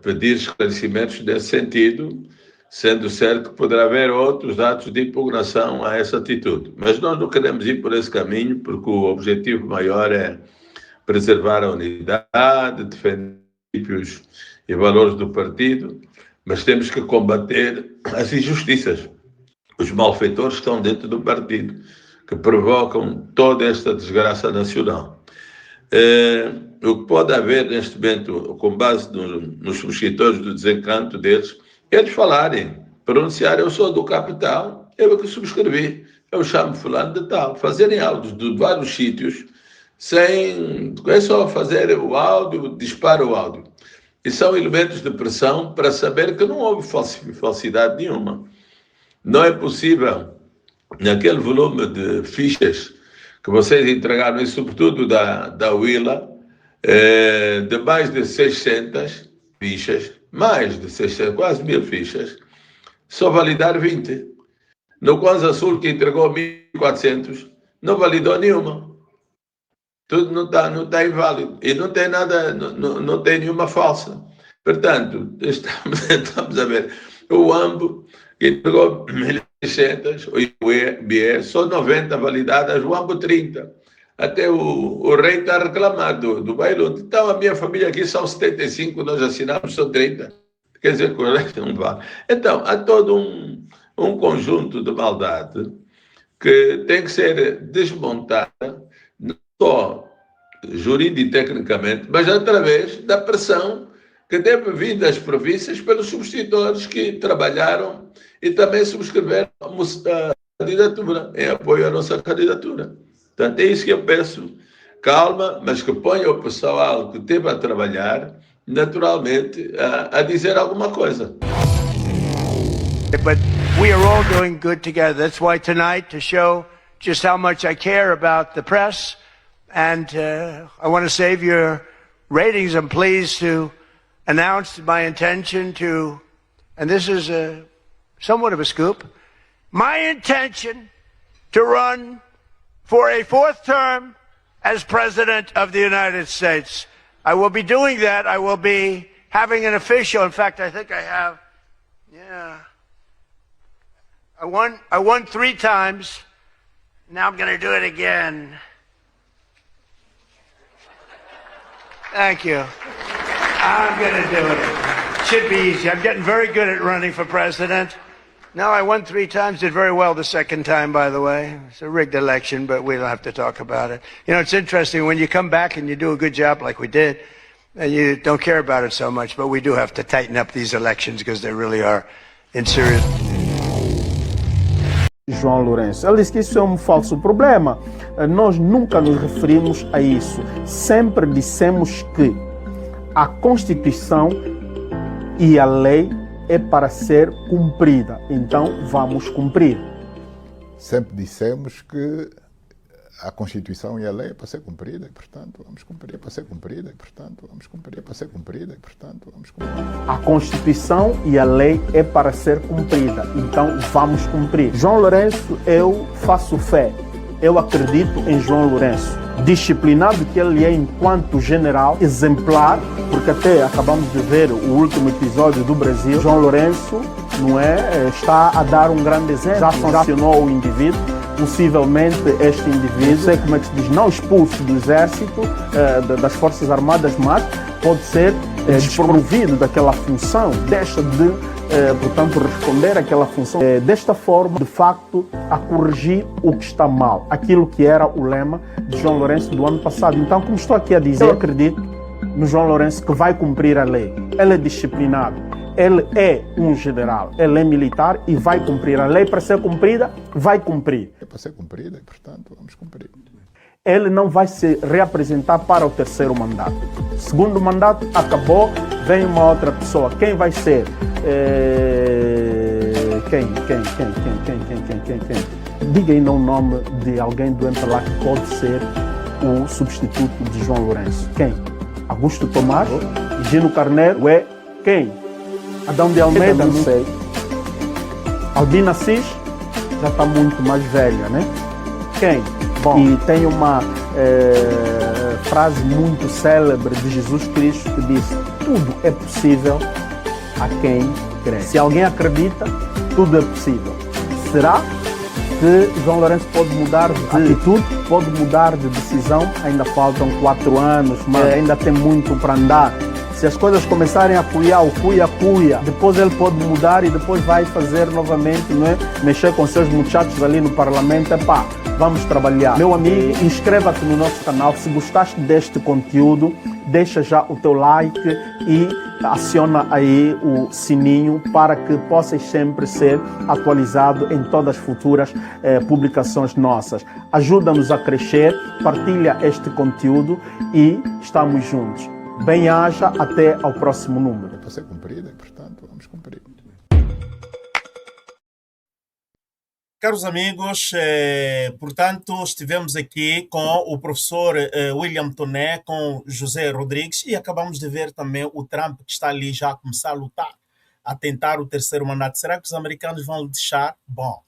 pedir esclarecimentos nesse sentido, sendo certo que poderá haver outros atos de impugnação a essa atitude. Mas nós não queremos ir por esse caminho, porque o objetivo maior é preservar a unidade, defender os princípios e valores do partido, mas temos que combater as injustiças. Os malfeitores estão dentro do partido, que provocam toda esta desgraça nacional. O que pode haver neste momento, com base nos subscritores do desencanto deles, eles falarem, pronunciarem: eu sou do capital, eu que subscrevi, eu chamo fulano de tal, fazerem áudios de vários sítios, é só fazer o áudio, dispara o áudio. E são elementos de pressão para saber que não houve falsidade nenhuma. Não é possível, naquele volume de fichas que vocês entregaram, e sobretudo da Willa, de mais de 600 fichas, mais de 600, quase 1000 fichas, só validar 20. No Kwanza Sul, que entregou 1400, não validou nenhuma. Tudo não está inválido. E não tem nada, não tem nenhuma falsa. Portanto, estamos a ver. O AMBO, que entregou 1.600, o IBE, só 90 validadas, o AMBO 30. Até o rei está a reclamar do Bailão. Então, a minha família aqui são 75, nós assinamos, são 30. Quer dizer, que o resto não vale. Então, há todo um conjunto de maldade que tem que ser desmontada, não só jurídico e tecnicamente, mas através da pressão que deve vir das províncias pelos subscritores que trabalharam e também subscreveram a candidatura, em apoio à nossa candidatura. Portanto, é isso que eu peço, calma, mas que ponha o pessoal que teve a trabalhar, naturalmente, a dizer alguma coisa. But we are all doing good together. That's why tonight, to show just how much I care about the press, and I want to save your ratings, I'm pleased to announce my intention to, and this is somewhat of a scoop, my intention to run for a 4th term as President of the United States. I will be doing that. I will be having an official, in fact, I think I have, I won 3 times. Now I'm going to do it again. Thank you. I'm going to do it. Should be easy. I'm getting very good at running for president. No, I won 3 times, did very well the second time, by the way. It's a rigged election, but we don't have to talk about it. You know, it's interesting, when you come back and you do a good job like we did, and you don't care about it so much, but we do have to tighten up these elections because they really are in serious... João Lourenço. Ele disse que isso é um falso problema. Nós nunca nos referimos a isso. Sempre dissemos que a Constituição e a lei é para ser cumprida. Então, vamos cumprir. Sempre dissemos que a Constituição e a lei é para ser cumprida e, portanto, vamos cumprir. É para ser cumprida e, portanto, vamos cumprir. É para ser cumprida e, portanto, vamos cumprir. A Constituição e a lei é para ser cumprida. Então, vamos cumprir. João Lourenço, eu faço fé. Eu acredito em João Lourenço. Disciplinado que ele é enquanto general, exemplar, porque até acabamos de ver o último episódio do Brasil. João Lourenço, não é, está a dar um grande exemplo. Já sancionou o indivíduo. Possivelmente este indivíduo, sei como é que se diz, não expulso do exército, das Forças Armadas, mas pode ser desprovido daquela função, deixa de, portanto, responder àquela função. Desta forma, de facto, a corrigir o que está mal, aquilo que era o lema de João Lourenço do ano passado. Então, como estou aqui a dizer, eu acredito no João Lourenço que vai cumprir a lei. Ele é disciplinado. Ele é um general, ele é militar e vai cumprir. A lei para ser cumprida, vai cumprir. É para ser cumprida e, portanto, vamos cumprir. Ele não vai se reapresentar para o 3º mandato. Segundo mandato acabou, vem uma outra pessoa. Quem vai ser? Quem? Diga aí o nome de alguém do MPLA que pode ser o substituto de João Lourenço. Quem? Augusto Tomás? Gino Carneiro? Quem? Adão de Almeida, não sei. Albina Assis já está muito mais velha, né? Quem? Bom, e tem uma frase muito célebre de Jesus Cristo que diz: tudo é possível a quem crê. Se alguém acredita, tudo é possível. Será que João Lourenço pode mudar de atitude, pode mudar de decisão? Ainda faltam 4 anos, mas ainda tem muito para andar. Se as coisas começarem a cuia, depois ele pode mudar e depois vai fazer novamente, não é? Mexer com seus muchachos ali no parlamento. Vamos trabalhar. Meu amigo, inscreva-te no nosso canal. Se gostaste deste conteúdo, deixa já o teu like e aciona aí o sininho para que possas sempre ser atualizado em todas as futuras publicações nossas. Ajuda-nos a crescer, partilha este conteúdo e estamos juntos. Bem-haja, até ao próximo número. É para ser cumprida e, portanto, vamos cumprir. Caros amigos, portanto, estivemos aqui com o professor William Toné, com José Rodrigues, e acabamos de ver também o Trump que está ali já a começar a lutar, a tentar o 3º mandato. Será que os americanos vão deixar? Bom,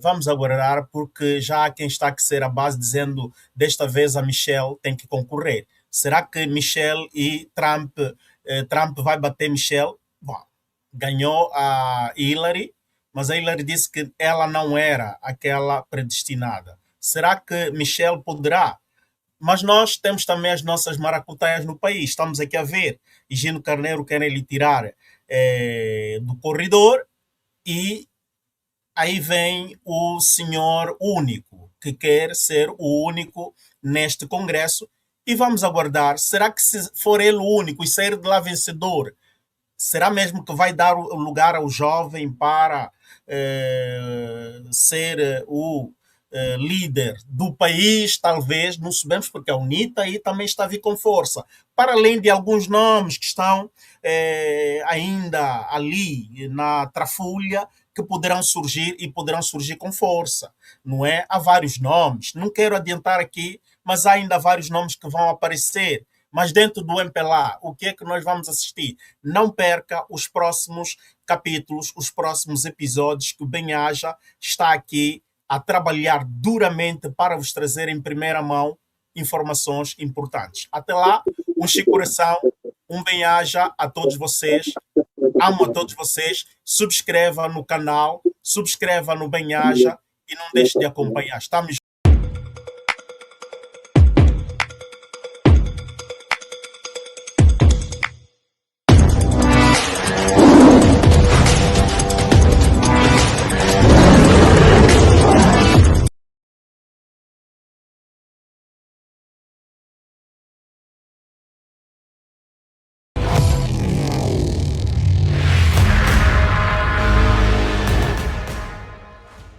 vamos aguardar, porque já há quem está a aquecer a base dizendo desta vez a Michelle tem que concorrer. Será que Michelle e Trump vai bater Michelle? Bom, ganhou a Hillary, mas a Hillary disse que ela não era aquela predestinada. Será que Michelle poderá? Mas nós temos também as nossas maracutaias no país. Estamos aqui a ver. Gino Carneiro querem lhe tirar do corredor e aí vem o senhor único, que quer ser o único neste Congresso, e vamos aguardar. Será que se for ele o único e sair de lá vencedor, será mesmo que vai dar o lugar ao jovem para ser o líder do país? Talvez, não sabemos, porque a UNITA aí também está a vir com força. Para além de alguns nomes que estão ainda ali na trafulha, que poderão surgir e poderão surgir com força, não é? Há vários nomes, não quero adiantar aqui, mas há ainda vários nomes que vão aparecer. Mas dentro do MPLA, o que é que nós vamos assistir? Não perca os próximos capítulos, os próximos episódios, que o Bem-Aja está aqui a trabalhar duramente para vos trazer em primeira mão informações importantes. Até lá, um Chicoração, um Bem-Aja a todos vocês. Amo a todos vocês. Subscreva no canal, subscreva no Bem-Aja e não deixe de acompanhar. Estamos